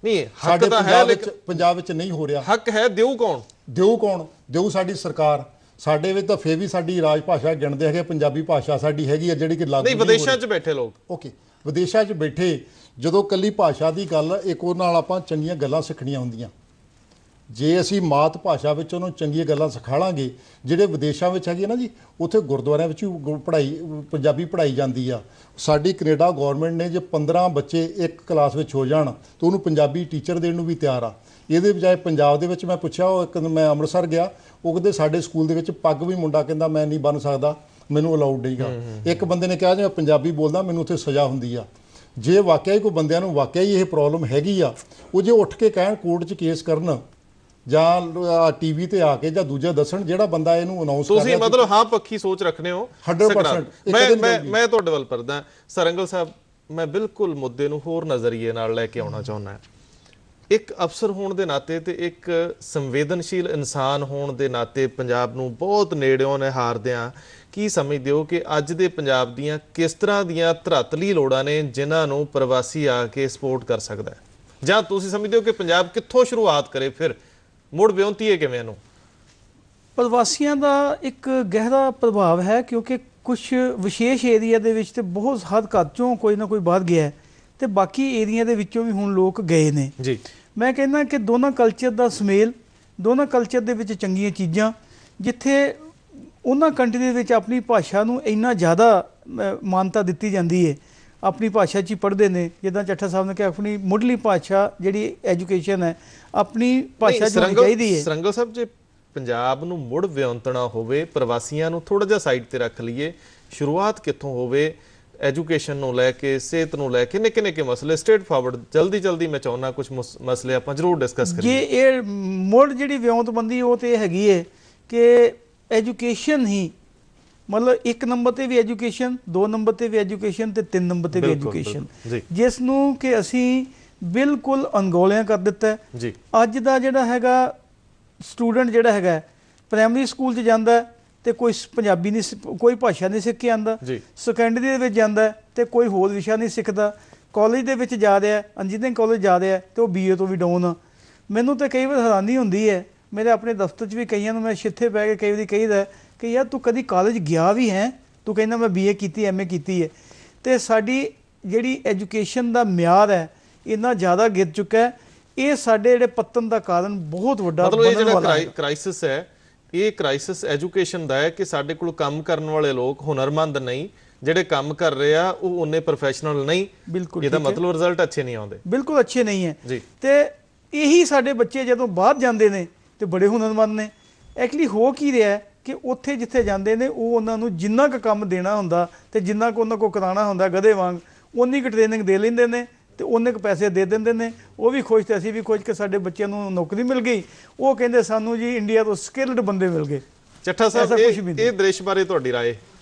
ਨਹੀਂ, ਹੱਕ ਤਾਂ ਹੈ ਲੇਕਿਨ ਪੰਜਾਬ ਵਿੱਚ ਨਹੀਂ ਹੋ ਰਿਹਾ। ਹੱਕ ਹੈ, ਦਿਓ ਕੌਣ? ਦਿਓ ਸਾਡੀ ਸਰਕਾਰ। ਸਾਡੇ ਵਿੱਚ ਤਾਂ ਫੇਰ ਵੀ ਸਾਡੀ ਰਾਜ ਭਾਸ਼ਾ ਗਿਣਦੇ ਹੈਗੇ, ਪੰਜਾਬੀ ਭਾਸ਼ਾ ਸਾਡੀ ਹੈਗੀ ਆ ਜਿਹੜੀ ਕਿ ਲਾਗੂ ਨਹੀਂ। ਵਿਦੇਸ਼ਾਂ 'ਚ ਬੈਠੇ ਲੋਕ, ਓਕੇ, ਵਿਦੇਸ਼ਾਂ 'ਚ ਬੈਠੇ ਜਦੋਂ ਕੱਲੀ ਭਾਸ਼ਾ ਦੀ ਗੱਲ, ਇੱਕ ਉਹ ਨਾਲ ਆਪਾਂ ਚੰਗੀਆਂ ਗੱਲਾਂ ਸਿੱਖਣੀਆਂ ਹੁੰਦੀਆਂ। ਜੇ ਅਸੀਂ ਮਾਤ ਭਾਸ਼ਾ ਵਿੱਚ ਉਹਨੂੰ ਚੰਗੀਆਂ ਗੱਲਾਂ ਸਿਖਾਲਾਂਗੇ, ਜਿਹੜੇ ਵਿਦੇਸ਼ਾਂ ਵਿੱਚ ਹੈਗੇ ਨਾ ਜੀ, ਉੱਥੇ ਗੁਰਦੁਆਰਿਆਂ ਵਿੱਚ ਵੀ ਪੰਜਾਬੀ ਪੜ੍ਹਾਈ ਜਾਂਦੀ ਆ। ਸਾਡੀ ਕੈਨੇਡਾ ਗੌਰਮੈਂਟ ਨੇ ਜੇ 15 ਬੱਚੇ ਇੱਕ ਕਲਾਸ ਵਿੱਚ ਹੋ ਜਾਣ ਤਾਂ ਉਹਨੂੰ ਪੰਜਾਬੀ ਟੀਚਰ ਦੇਣ ਨੂੰ ਵੀ ਤਿਆਰ ਆ। ਇਹਦੇ ਬਜਾਏ ਪੰਜਾਬ ਦੇ ਵਿੱਚ ਮੈਂ ਪੁੱਛਿਆ, ਮੈਂ ਅੰਮ੍ਰਿਤਸਰ ਗਿਆ, ਉਹ ਕਹਿੰਦੇ ਸਾਡੇ ਸਕੂਲ ਦੇ ਵਿੱਚ ਪੱਗ ਵੀ ਮੁੰਡਾ ਕਹਿੰਦਾ ਮੈਂ ਨਹੀਂ ਬੰਨ੍ਹ ਸਕਦਾ, ਮੈਨੂੰ ਅਲਾਉਡ ਨਹੀਂਗਾ। ਇੱਕ ਬੰਦੇ ਨੇ ਕਿਹਾ ਜੇ ਮੈਂ ਪੰਜਾਬੀ ਬੋਲਦਾ ਮੈਨੂੰ ਉੱਥੇ ਸਜ਼ਾ ਹੁੰਦੀ ਆ। ਜੇ ਵਾਕਿਆ ਹੀ ਕੋਈ ਬੰਦਿਆਂ ਨੂੰ ਵਾਕਿਆ ਹੀ ਇਹ ਪ੍ਰੋਬਲਮ ਹੈਗੀ ਆ, ਉਹ ਜੇ ਉੱਠ ਕੇ ਕਹਿਣ ਕੋਰਟ 'ਚ ਕੇਸ ਕਰਨ ਜਾਂ ਟੀਵੀ ਤੇ ਆ ਕੇ ਜਾਂ ਦੂਜਾ ਦੱਸਣ, ਜਿਹੜਾ ਬੰਦਾ ਇਹਨੂੰ ਅਨਾਉਂਸ ਕਰ ਰਿਹਾ। ਤੁਸੀਂ ਮਤਲਬ ਹਾਂ ਪੱਖੀ ਸੋਚ ਰੱਖਦੇ ਹੋ 100%। ਮੈਂ ਤੁਹਾਡੇ ਵੱਲ ਪਰਦਾ ਸਰੰਗਲ ਸਾਹਿਬ, ਮੈਂ ਬਿਲਕੁਲ ਮੁੱਦੇ ਨੂੰ ਹੋਰ ਨਜ਼ਰੀਏ ਨਾਲ ਲੈ ਕੇ ਆਉਣਾ ਚਾਹੁੰਦਾ। ਇੱਕ ਅਫਸਰ ਹੋਣ ਦੇ ਨਾਤੇ ਤੇ ਇੱਕ ਸੰਵੇਦਨਸ਼ੀਲ ਇਨਸਾਨ ਹੋਣ ਦੇ ਨਾਤੇ ਪੰਜਾਬ ਨੂੰ ਬਹੁਤ ਨੇੜਿਓਂ ਨਿਹਾਰਦਿਆਂ ਕੀ ਸਮਝਦੇ ਹੋ ਕਿ ਅੱਜ ਦੇ ਪੰਜਾਬ ਦੀਆਂ ਕਿਸ ਤਰ੍ਹਾਂ ਦੀਆਂ ਧਰਾਤਲੀ ਲੋੜਾਂ ਨੇ ਜਿਨ੍ਹਾਂ ਨੂੰ ਪ੍ਰਵਾਸੀ ਆ ਕੇ ਸਪੋਰਟ ਕਰ ਸਕਦਾ ਹੈ? ਜਾਂ ਤੁਸੀਂ ਸਮਝਦੇ ਹੋ ਕਿ ਪੰਜਾਬ ਕਿੱਥੋਂ ਸ਼ੁਰੂਆਤ ਕਰੇ, ਫਿਰ ਮੁੜ ਵਿਉਂਤੀਏ ਕਿਵੇਂ ਇਹਨੂੰ? ਪ੍ਰਵਾਸੀਆਂ ਦਾ ਇੱਕ ਗਹਿਰਾ ਪ੍ਰਭਾਵ ਹੈ, ਕਿਉਂਕਿ ਕੁਝ ਵਿਸ਼ੇਸ਼ ਏਰੀਆ ਦੇ ਵਿੱਚ ਤੇ ਬਹੁਤ ਹੱਦ ਘਰ ਚੋਂ ਕੋਈ ਨਾ ਕੋਈ ਬਾਹਰ ਗਿਆ ਹੈ, ਤੇ ਬਾਕੀ ਏਰੀਆ ਦੇ ਵਿੱਚੋਂ ਵੀ ਹੁਣ ਲੋਕ ਗਏ ਨੇ ਜੀ। ਮੈਂ ਕਹਿੰਦਾ ਕਿ ਦੋਨਾਂ ਕਲਚਰ ਦਾ ਸੁਮੇਲ, ਦੋਨਾਂ ਕਲਚਰ ਦੇ ਵਿੱਚ ਚੰਗੀਆਂ ਚੀਜ਼ਾਂ, ਜਿੱਥੇ ਉਹਨਾਂ ਕੰਟਰੀ ਦੇ ਵਿੱਚ ਆਪਣੀ ਭਾਸ਼ਾ ਨੂੰ ਇੰਨਾ ਜ਼ਿਆਦਾ ਮਾਨਤਾ ਦਿੱਤੀ ਜਾਂਦੀ ਹੈ, ਆਪਣੀ ਭਾਸ਼ਾ 'ਚ ਹੀ ਪੜ੍ਹਦੇ ਨੇ। ਜਿੱਦਾਂ ਚੱਠਾ ਸਾਹਿਬ ਨੇ ਕਿਹਾ, ਆਪਣੀ ਮੁੱਢਲੀ ਭਾਸ਼ਾ ਜਿਹੜੀ ਐਜੂਕੇਸ਼ਨ ਹੈ ਆਪਣੀ ਭਾਸ਼ਾ 'ਚ ਹੋਣੀ ਚਾਹੀਦੀ ਹੈ। ਸਰੰਗਲ ਸਾਹਿਬ, ਜੇ ਪੰਜਾਬ ਨੂੰ ਮੁੜ ਵਿਉਂਤਣਾ ਹੋਵੇ, ਪ੍ਰਵਾਸੀਆਂ ਨੂੰ ਥੋੜ੍ਹਾ ਜਿਹਾ ਸਾਈਡ ਤੇ ਰੱਖ ਲਈਏ, ਸ਼ੁਰੂਆਤ ਕਿੱਥੋਂ ਹੋਵੇ? ਐਜੂਕੇਸ਼ਨ ਨੂੰ ਲੈ ਕੇ, ਸਿਹਤ ਨੂੰ ਲੈ ਕੇ, ਨਿੱਕੇ ਨਿੱਕੇ ਮਸਲੇ ਸਟ੍ਰੇਟ ਫਾਰਵਰਡ, ਜਲਦੀ ਮੈਂ ਚਾਹੁੰਦਾ ਕੁਝ ਮਸਲੇ ਆਪਾਂ ਜ਼ਰੂਰ ਡਿਸਕਸ ਕਰੀਏ। ਜੇ ਇਹ ਮੁੜ ਜਿਹੜੀ ਵਿਉਂਤਬੰਦੀ ਉਹ ਤੇ ਹੈਗੀ ਹੈ ਕਿ ਐਜੂਕੇਸ਼ਨ ਹੀ ਮਤਲਬ 1 ਨੰਬਰ ਤੇ ਵੀ ਐਜੂਕੇਸ਼ਨ, 2 ਨੰਬਰ ਤੇ ਵੀ ਐਜੂਕੇਸ਼ਨ ਤੇ 3 ਨੰਬਰ ਤੇ ਵੀ ਐਜੂਕੇਸ਼ਨ, ਜਿਸ ਨੂੰ ਕਿ ਅਸੀਂ ਬਿਲਕੁਲ ਅਣਗੌਲਿਆਂ ਕਰ ਦਿੱਤਾ ਜੀ। ਅੱਜ ਦਾ ਜਿਹੜਾ ਹੈਗਾ ਸਟੂਡੈਂਟ ਜਿਹੜਾ ਹੈਗਾ ਪ੍ਰਾਇਮਰੀ ਸਕੂਲ 'ਚ ਜਾਂਦਾ ਤੇ ਕੋਈ ਪੰਜਾਬੀ ਨਹੀਂ, ਕੋਈ ਭਾਸ਼ਾ ਨਹੀਂ ਸਿੱਖ ਕੇ ਆਉਂਦਾ, ਸੈਕੰਡਰੀ ਦੇ ਵਿੱਚ ਜਾਂਦਾ ਤੇ ਕੋਈ ਹੋਰ ਵਿਸ਼ਾ ਨਹੀਂ ਸਿੱਖਦਾ, ਕਾਲਜ ਦੇ ਵਿੱਚ ਜਾ ਰਿਹਾ, ਇੰਜੀਨੀਅਰਿੰਗ ਕਾਲਜ ਜਾ ਰਿਹਾ ਤੇ ਉਹ BA ਤੋਂ ਵੀ ਡਾਊਨ ਆ। ਮੈਨੂੰ ਤਾਂ ਕਈ ਵਾਰ ਹੈਰਾਨੀ ਹੁੰਦੀ ਹੈ, ਮੇਰੇ ਆਪਣੇ ਦਫ਼ਤਰ 'ਚ ਵੀ ਕਈਆਂ ਨੂੰ ਮੈਂ ਛਿੱਥੇ ਪੈ ਕੇ ਕਈ ਵਾਰੀ ਕਹੀਦਾ ਕਿ ਯਾਰ ਤੂੰ ਕਦੀ ਕਾਲਜ ਗਿਆ ਵੀ ਹੈ, ਤੂੰ ਕਹਿੰਦਾ ਮੈਂ BA ਕੀਤੀ MA ਕੀਤੀ ਹੈ। ਤੇ ਸਾਡੀ ਜਿਹੜੀ ਐਜੂਕੇਸ਼ਨ ਦਾ ਮਿਆਰ ਹੈ ਇੰਨਾ ਜ਼ਿਆਦਾ ਗਿਰ ਚੁੱਕਾ ਹੈ, ਇਹ ਸਾਡੇ ਜਿਹੜੇ ਪਤਨ ਦਾ ਕਾਰਨ ਬਹੁਤ ਵੱਡਾ ਮਤਲਬ ਇਹ ਜਿਹੜਾ ਕ੍ਰਾਈਸਿਸ ਹੈ, ਇਹ ਕ੍ਰਾਈਸਿਸ ਐਜੂਕੇਸ਼ਨ ਦਾ ਹੈ ਕਿ ਸਾਡੇ ਕੋਲ ਕੰਮ ਕਰਨ ਵਾਲੇ ਲੋਕ ਹੁਨਰਮੰਦ ਨਹੀਂ, ਜਿਹੜੇ ਕੰਮ ਕਰ ਰਹੇ ਆ ਉਹ ਉਹਨੇ ਪ੍ਰੋਫੈਸ਼ਨਲ ਨਹੀਂ। ਬਿਲਕੁਲ, ਇਹਦਾ ਮਤਲਬ ਰਿਜ਼ਲਟ ਅੱਛੇ ਨਹੀਂ ਆਉਂਦੇ, ਬਿਲਕੁਲ ਅੱਛੇ ਨਹੀਂ ਹੈ ਜੀ। ਤੇ ਇਹੀ ਸਾਡੇ ਬੱਚੇ ਜਦੋਂ ਬਾਹਰ ਜਾਂਦੇ ਨੇ ਤੇ ਬੜੇ ਹੁਨਰਮੰਦ ਨੇ। ਐਕਚੁਅਲੀ ਹੋ ਕੀ ਰਿਹਾ ਕਿ ਉੱਥੇ ਜਿੱਥੇ ਜਾਂਦੇ ਨੇ ਉਹ ਉਹਨਾਂ ਨੂੰ ਜਿੰਨਾ ਕੁ ਕੰਮ ਦੇਣਾ ਹੁੰਦਾ ਤੇ ਜਿੰਨਾ ਕੁ ਉਹਨਾਂ ਕੋਲ ਕਰਾਉਣਾ ਹੁੰਦਾ ਗਧੇ ਵਾਂਗ, ਉਨੀ ਕੁ ਟ੍ਰੇਨਿੰਗ ਦੇ ਲੈਂਦੇ ਨੇ ਤੇ ਉਹਨੇ ਕੁ ਪੈਸੇ ਦੇ ਦਿੰਦੇ ਨੇ। ਉਹ ਵੀ ਖੁਸ਼ ਤੇ ਅਸੀਂ ਵੀ ਖੁਸ਼ ਕਿ ਸਾਡੇ ਬੱਚਿਆਂ ਨੂੰ ਨੌਕਰੀ ਮਿਲ ਗਈ। ਉਹ ਕਹਿੰਦੇ ਸਾਨੂੰ ਜੀ ਇੰਡੀਆ ਤੋਂ ਸਕਿਲਡ ਬੰਦੇ ਮਿਲ ਗਏ। ਚੱਠਾ ਸਾਹਿਬ, ਇਹ ਦ੍ਰਿਸ਼ ਬਾਰੇ ਤੁਹਾਡੀ ਰਾਏ?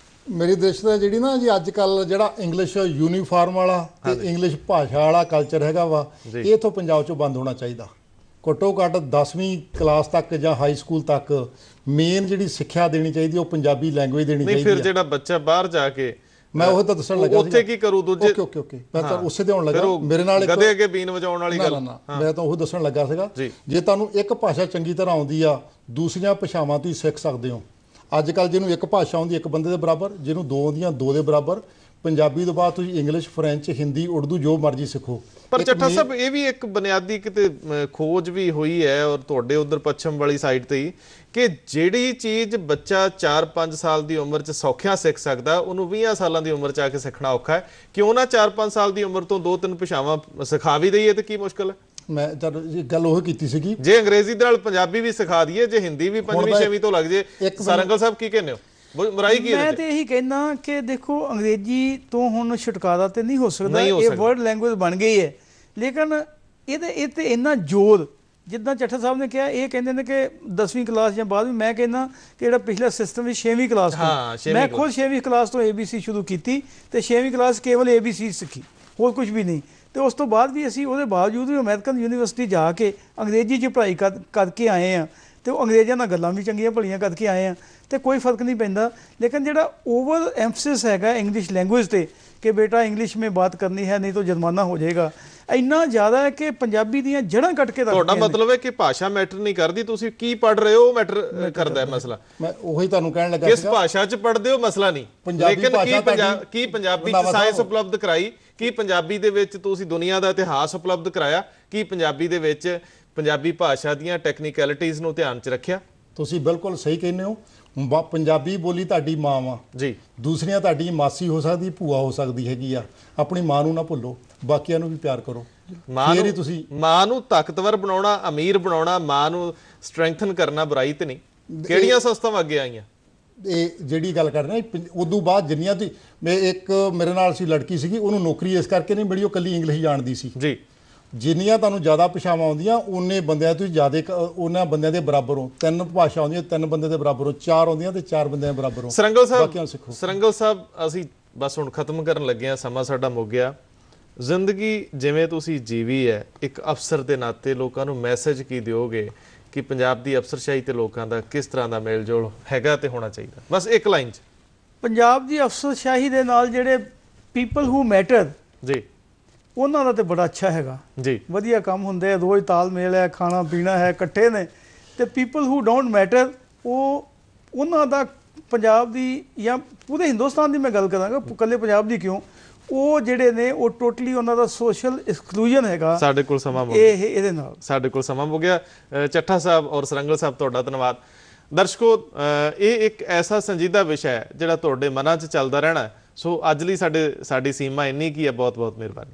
ਮੇਰੀ ਦ੍ਰਿਸ਼ ਤਾਂ ਜਿਹੜੀ ਨਾ ਜੀ ਅੱਜ ਕੱਲ ਜਿਹੜਾ ਇੰਗਲਿਸ਼ ਯੂਨੀਫਾਰਮ ਵਾਲਾ ਤੇ ਇੰਗਲਿਸ਼ ਭਾਸ਼ਾ ਵਾਲਾ ਕਲਚਰ ਹੈਗਾ ਵਾ, ਇਹ ਤੋਂ ਪੰਜਾਬ 'ਚੋਂ ਬੰਦ ਹੋਣਾ ਚਾਹੀਦਾ। ਘੱਟੋ ਘੱਟ 10ਵੀਂ ਕਲਾਸ ਤੱਕ ਜਾਂ ਹਾਈ ਸਕੂਲ ਤੱਕ ਮੇਨ ਜਿਹੜੀ ਸਿੱਖਿਆ ਦੇਣੀ ਚਾਹੀਦੀ ਉਹ ਪੰਜਾਬੀ ਲੈਂਗੁਏਜ ਦੇਣੀ ਚਾਹੀਦੀ ਹੈ। ਫਿਰ ਜਿਹੜਾ ਬੱਚਾ ਬਾਹਰ ਜਾ ਕੇ, ਮੈਂ ਉਹ ਤਾਂ ਦੱਸਣ ਲੱਗਾ ਉੱਥੇ ਕੀ ਕਰੂ ਦੂਜੇ। ਓਕੇ ਮੈਂ ਤਾਂ ਉਸੇ ਤੇ ਆਉਣ ਲੱਗਾ। ਮੇਰੇ ਨਾਲ ਗਧੇ ਅੱਗੇ ਬੀਨ ਵਜਾਉਣ ਵਾਲੀ ਗੱਲ ਮੈਂ ਤਾਂ ਉਹ ਦੱਸਣ ਲੱਗਾ ਸੀਗਾ। ਜੇ ਤੁਹਾਨੂੰ ਇੱਕ ਭਾਸ਼ਾ ਚੰਗੀ ਤਰ੍ਹਾਂ ਆਉਂਦੀ ਆ, ਦੂਸਰੀਆਂ ਭਾਸ਼ਾਵਾਂ ਤੁਸੀਂ ਸਿੱਖ ਸਕਦੇ ਹੋ। ਅੱਜ ਕੱਲ੍ਹ ਜਿਹਨੂੰ ਇੱਕ ਭਾਸ਼ਾ ਆਉਂਦੀ ਇੱਕ ਬੰਦੇ ਦੇ ਬਰਾਬਰ, ਜਿਹਨੂੰ 2 ਆਉਂਦੀਆਂ 2 ਦੇ ਬਰਾਬਰ। ਪੰਜਾਬੀ ਤੋਂ ਬਾਅਦ ਤੁਸੀਂ ਇੰਗਲਿਸ਼, ਫਰੈਂਚ, ਹਿੰਦੀ, ਉਰਦੂ ਜੋ ਮਰਜ਼ੀ ਸਿੱਖੋ। ਪਰ ਚੱਠਾ ਸਾਹਿਬ, ਇਹ ਵੀ ਇੱਕ ਬੁਨਿਆਦੀ ਕਿਤੇ ਖੋਜ ਵੀ ਹੋਈ ਹੈ ਔਰ ਤੁਹਾਡੇ ਉਧਰ ਪੱਛਮ ਵਾਲੀ ਸਾਈਡ ਤੇ ਹੀ, ਕਿ ਜਿਹੜੀ ਚੀਜ਼ ਬੱਚਾ 4-5 ਸਾਲ ਦੀ ਉਮਰ 'ਚ ਸੌਖਿਆਂ ਸਿੱਖ ਸਕਦਾ, ਉਹਨੂੰ 20 ਸਾਲਾਂ ਦੀ ਉਮਰ 'ਚ ਆ ਕੇ ਸਿੱਖਣਾ ਔਖਾ ਹੈ। ਕਿਉਂ ਨਾ 4-5 ਸਾਲ ਦੀ ਉਮਰ ਤੋਂ 2-3 ਭਾਸ਼ਾਵਾਂ ਸਿਖਾ ਵੀ ਦਈਏ ਤੇ ਕੀ ਮੁਸ਼ਕਲ ਹੈ? ਮੈਂ ਗੱਲ ਉਹ ਕੀਤੀ ਸੀਗੀ, ਜੇ ਅੰਗਰੇਜ਼ੀ ਦੇ ਨਾਲ ਪੰਜਾਬੀ ਵੀ ਸਿਖਾ ਦਈਏ, ਜੇ ਹਿੰਦੀ ਵੀ 5ਵੀਂ-6ਵੀਂ ਤੋਂ ਲੱਗ ਜੇ। ਸਰੰਗਲ ਸਾਹਿਬ ਕੀ ਕਹਿੰਦੇ ਹੋ? ਮੈਂ ਤੇ ਇਹੀ ਕਹਿਣਾ ਕਿ ਦੇਖੋ ਅੰਗਰੇਜ਼ੀ ਤੋਂ ਹੁਣ ਛੁਟਕਾਰਾ ਤੇ ਨਹੀਂ ਹੋ ਸਕਦਾ, ਇਹ ਵਰਲਡ ਲੈਂਗੁਏਜ ਬਣ ਗਈ ਹੈ। ਲੇਕਿਨ ਇਹ ਤੇ ਇੰਨਾ ਜ਼ੋਰ, ਜਿੱਦਾਂ ਚੱਠਾ ਸਾਹਿਬ ਨੇ ਕਿਹਾ, ਇਹ ਕਹਿੰਦੇ ਨੇ ਕਿ 10ਵੀਂ ਕਲਾਸ ਜਾਂ ਬਾਅਦ ਵੀ, ਮੈਂ ਕਹਿੰਦਾ ਕਿ ਜਿਹੜਾ ਪਿਛਲਾ ਸਿਸਟਮ ਵੀ 6ਵੀਂ ਕਲਾਸ ਤੋਂ, ਮੈਂ ਖੁਦ 6ਵੀਂ ਕਲਾਸ ਤੋਂ ABC ਸ਼ੁਰੂ ਕੀਤੀ ਤੇ 6ਵੀਂ ਕਲਾਸ ਕੇਵਲ ABC ਸਿੱਖੀ, ਹੋਰ ਕੁਝ ਵੀ ਨਹੀਂ। ਤੇ ਉਸ ਤੋਂ ਬਾਅਦ ਵੀ ਅਸੀਂ ਉਹਦੇ ਬਾਵਜੂਦ ਵੀ ਅਮਰੀਕਨ ਯੂਨੀਵਰਸਿਟੀ ਜਾ ਕੇ ਅੰਗਰੇਜ਼ੀ 'ਚ ਪੜ੍ਹਾਈ ਕਰਕੇ ਆਏ ਹਾਂ ਤੇ ਉਹ ਅੰਗਰੇਜ਼ਾਂ ਨਾਲ ਗੱਲਾਂ ਵੀ ਚੰਗੀਆਂ ਭਲੀਆਂ ਕਰਕੇ ਆਏ ਹਾਂ ਤੇ ਕੋਈ ਫਰਕ ਨਹੀਂ ਪੈਂਦਾ। ਲੇਕਿਨ ਜਿਹੜਾ ਓਵਰ ਐਮਫਸਿਸ ਹੈਗਾ ਇੰਗਲਿਸ਼ ਲੈਂਗੁਏਜ ਤੇ ਕਿ ਬੇਟਾ ਇੰਗਲਿਸ਼ ਮੇਂ ਬਾਤ ਕਰਨੀ ਹੈ ਨਹੀਂ ਤਾਂ ਜੁਰਮਾਨਾ ਹੋ ਜਾਏਗਾ, ਇੰਨਾ ਜ਼ਿਆਦਾ ਹੈ ਕਿ ਪੰਜਾਬੀ ਦੀਆਂ ਜੜ੍ਹਾਂ ਕੱਟ ਕੇ ਤੁਹਾਡਾ ਮਤਲਬ ਹੈ ਕਿ ਭਾਸ਼ਾ ਮੈਟਰ ਨਹੀਂ ਕਰਦੀ, ਤੁਸੀਂ ਕੀ ਪੜ੍ਹ ਰਹੇ ਹੋ ਉਹ ਮੈਟਰ ਕਰਦਾ ਹੈ ਮਸਲਾ। ਮੈਂ ਉਹੀ ਤੁਹਾਨੂੰ ਕਹਿਣ ਲੱਗਾ, ਕਿਸ ਭਾਸ਼ਾ 'ਚ ਪੜ੍ਹਦੇ ਹੋ ਮਸਲਾ ਨਹੀਂ। ਲੇਕਿਨ ਕੀ ਪੰਜਾਬੀ 'ਚ ਸਾਇੰਸ ਉਪਲਬਧ ਕਰਾਈ? ਕੀ ਪੰਜਾਬੀ ਦੇ ਵਿੱਚ ਤੁਸੀਂ ਦੁਨੀਆ ਦਾ ਇਤਿਹਾਸ ਉਪਲਬਧ ਕਰਾਇਆ? ਕੀ ਪੰਜਾਬੀ ਦੇ ਵਿੱਚ ਪੰਜਾਬੀ ਭਾਸ਼ਾ ਦੀਆਂ ਟੈਕਨੀਕੈਲਿਟੀਜ਼ ਨੂੰ ਧਿਆਨ 'ਚ ਰੱਖਿਆ? ਤੁਸੀਂ ਬਿਲਕੁਲ ਸਹੀ ਕਹਿੰਦੇ ਹੋ। ਪੰਜਾਬੀ ਬੋਲੀ ਤੁਹਾਡੀ ਮਾਂ ਵਾ ਜੀ, ਦੂਸਰੀਆਂ ਤੁਹਾਡੀ ਮਾਸੀ ਹੋ ਸਕਦੀ, ਭੂਆ ਹੋ ਸਕਦੀ ਹੈਗੀ ਆ। ਆਪਣੀ ਮਾਂ ਨੂੰ ਨਾ ਭੁੱਲੋ, ਬਾਕੀਆਂ ਨੂੰ ਵੀ ਪਿਆਰ ਕਰੋ। ਮਾਂ ਨੂੰ ਤਾਕਤਵਰ ਬਣਾਉਣਾ, ਅਮੀਰ ਬਣਾਉਣਾ, ਮਾਂ ਨੂੰ ਸਟਰੈਂਥਨ ਕਰਨਾ ਬੁਰਾਈ ਤੇ ਨਹੀਂ। ਕਿਹੜੀਆਂ ਸੰਸਥਾਵਾਂ ਅੱਗੇ ਆਈਆਂ? ਇਹ ਜਿਹੜੀ ਗੱਲ ਕਰ ਰਹੇ ਉਦੋਂ ਬਾਅਦ ਜਿੰਨੀਆਂ ਤੁਸੀਂ, ਮੈਂ ਇੱਕ ਮੇਰੇ ਨਾਲ ਸੀ ਲੜਕੀ ਸੀਗੀ, ਉਹਨੂੰ ਨੌਕਰੀ ਇਸ ਕਰਕੇ ਨਹੀਂ ਮਿਲੀ, ਉਹ ਕੱਲੀ ਇੰਗਲਿਸ਼ ਜਾਣਦੀ ਸੀ ਜੀ। ਜਿੰਨੀਆਂ ਤੁਹਾਨੂੰ ਜ਼ਿਆਦਾ ਭਾਸ਼ਾਵਾਂ ਆਉਂਦੀਆਂ ਉਹਨੇ ਬੰਦਿਆਂ ਤੋਂ ਜ਼ਿਆਦਾ, ਉਹਨਾਂ ਬੰਦਿਆਂ ਦੇ ਬਰਾਬਰ ਹੋ। 3 ਭਾਸ਼ਾ ਆਉਂਦੀਆਂ 3 ਬੰਦੇ ਦੇ ਬਰਾਬਰ ਹੋ, 4 ਆਉਂਦੀਆਂ ਤੇ 4 ਬੰਦਿਆਂ ਦੇ ਬਰਾਬਰ ਹੋ। ਸਰੰਗਲ ਸਾਹਿਬ, ਅਸੀਂ ਬਸ ਹੁਣ ਖਤਮ ਕਰਨ ਲੱਗੇ ਹਾਂ, ਸਮਾਂ ਸਾਡਾ ਮੁੱਕ ਗਿਆ। ਜ਼ਿੰਦਗੀ ਜਿਵੇਂ ਤੁਸੀਂ ਜੀਵੀ ਹੈ, ਇੱਕ ਅਫਸਰ ਦੇ ਨਾਤੇ ਲੋਕਾਂ ਨੂੰ ਮੈਸੇਜ ਕੀ ਦਿਓਗੇ ਕਿ ਪੰਜਾਬ ਦੀ ਅਫਸਰਸ਼ਾਹੀ ਤੇ ਲੋਕਾਂ ਦਾ ਕਿਸ ਤਰ੍ਹਾਂ ਦਾ ਮੇਲ ਜੋਲ ਹੈਗਾ ਤੇ ਹੋਣਾ ਚਾਹੀਦਾ? ਬਸ ਇੱਕ ਲਾਈਨ 'ਚ। ਪੰਜਾਬ ਦੀ ਅਫਸਰਸ਼ਾਹੀ ਦੇ ਨਾਲ ਜਿਹੜੇ ਪੀਪਲ ਹੂ ਮੈਟਰ ਜੀ, ਉਹਨਾਂ ਦਾ ਤੇ ਬੜਾ ਅੱਛਾ ਹੈਗਾ ਜੀ, ਵਧੀਆ ਕੰਮ ਹੁੰਦੇ, ਰੋਜ਼ ਤਾਲਮੇਲ ਹੈ, ਖਾਣਾ ਪੀਣਾ ਹੈ, ਇਕੱਠੇ ਨੇ। ਤੇ ਪੀਪਲ ਹੂ ਡੋਂਟ ਮੈਟਰ, ਉਹਨਾਂ ਦਾ ਪੰਜਾਬ ਦੀ ਜਾਂ ਪੂਰੇ ਹਿੰਦੁਸਤਾਨ ਦੀ ਮੈਂ ਗੱਲ ਕਰਾਂਗਾ, ਇਕੱਲੇ ਪੰਜਾਬ ਦੀ ਕਿਉਂ, ਉਹ ਜਿਹੜੇ ਨੇ ਉਹ ਟੋਟਲੀ ਉਹਨਾਂ ਦਾ ਸੋਸ਼ਲ ਐਕਸਕਲੂਜਨ ਹੈਗਾ। ਸਾਡੇ ਕੋਲ ਸਮਾਂ ਮੁੱਕ ਗਿਆ, ਇਹਦੇ ਨਾਲ ਸਾਡੇ ਕੋਲ ਸਮਾਂ ਮੁੱਕ ਗਿਆ। ਚੱਠਾ ਸਾਹਿਬ ਔਰ ਸਰੰਗਲ ਸਾਹਿਬ, ਤੁਹਾਡਾ ਧੰਨਵਾਦ। ਦਰਸ਼ਕੋ, ਇਹ ਇੱਕ ਐਸਾ ਸੰਜੀਦਾ ਵਿਸ਼ਾ ਹੈ ਜਿਹੜਾ ਤੁਹਾਡੇ ਮਨਾਂ 'ਚ ਚੱਲਦਾ ਰਹਿਣਾ। ਸੋ ਅੱਜ ਲਈ ਸਾਡੀ ਸੀਮਾ ਇੰਨੀ ਕੀ ਹੈ। ਬਹੁਤ ਬਹੁਤ ਮਿਹਰਬਾਨੀ।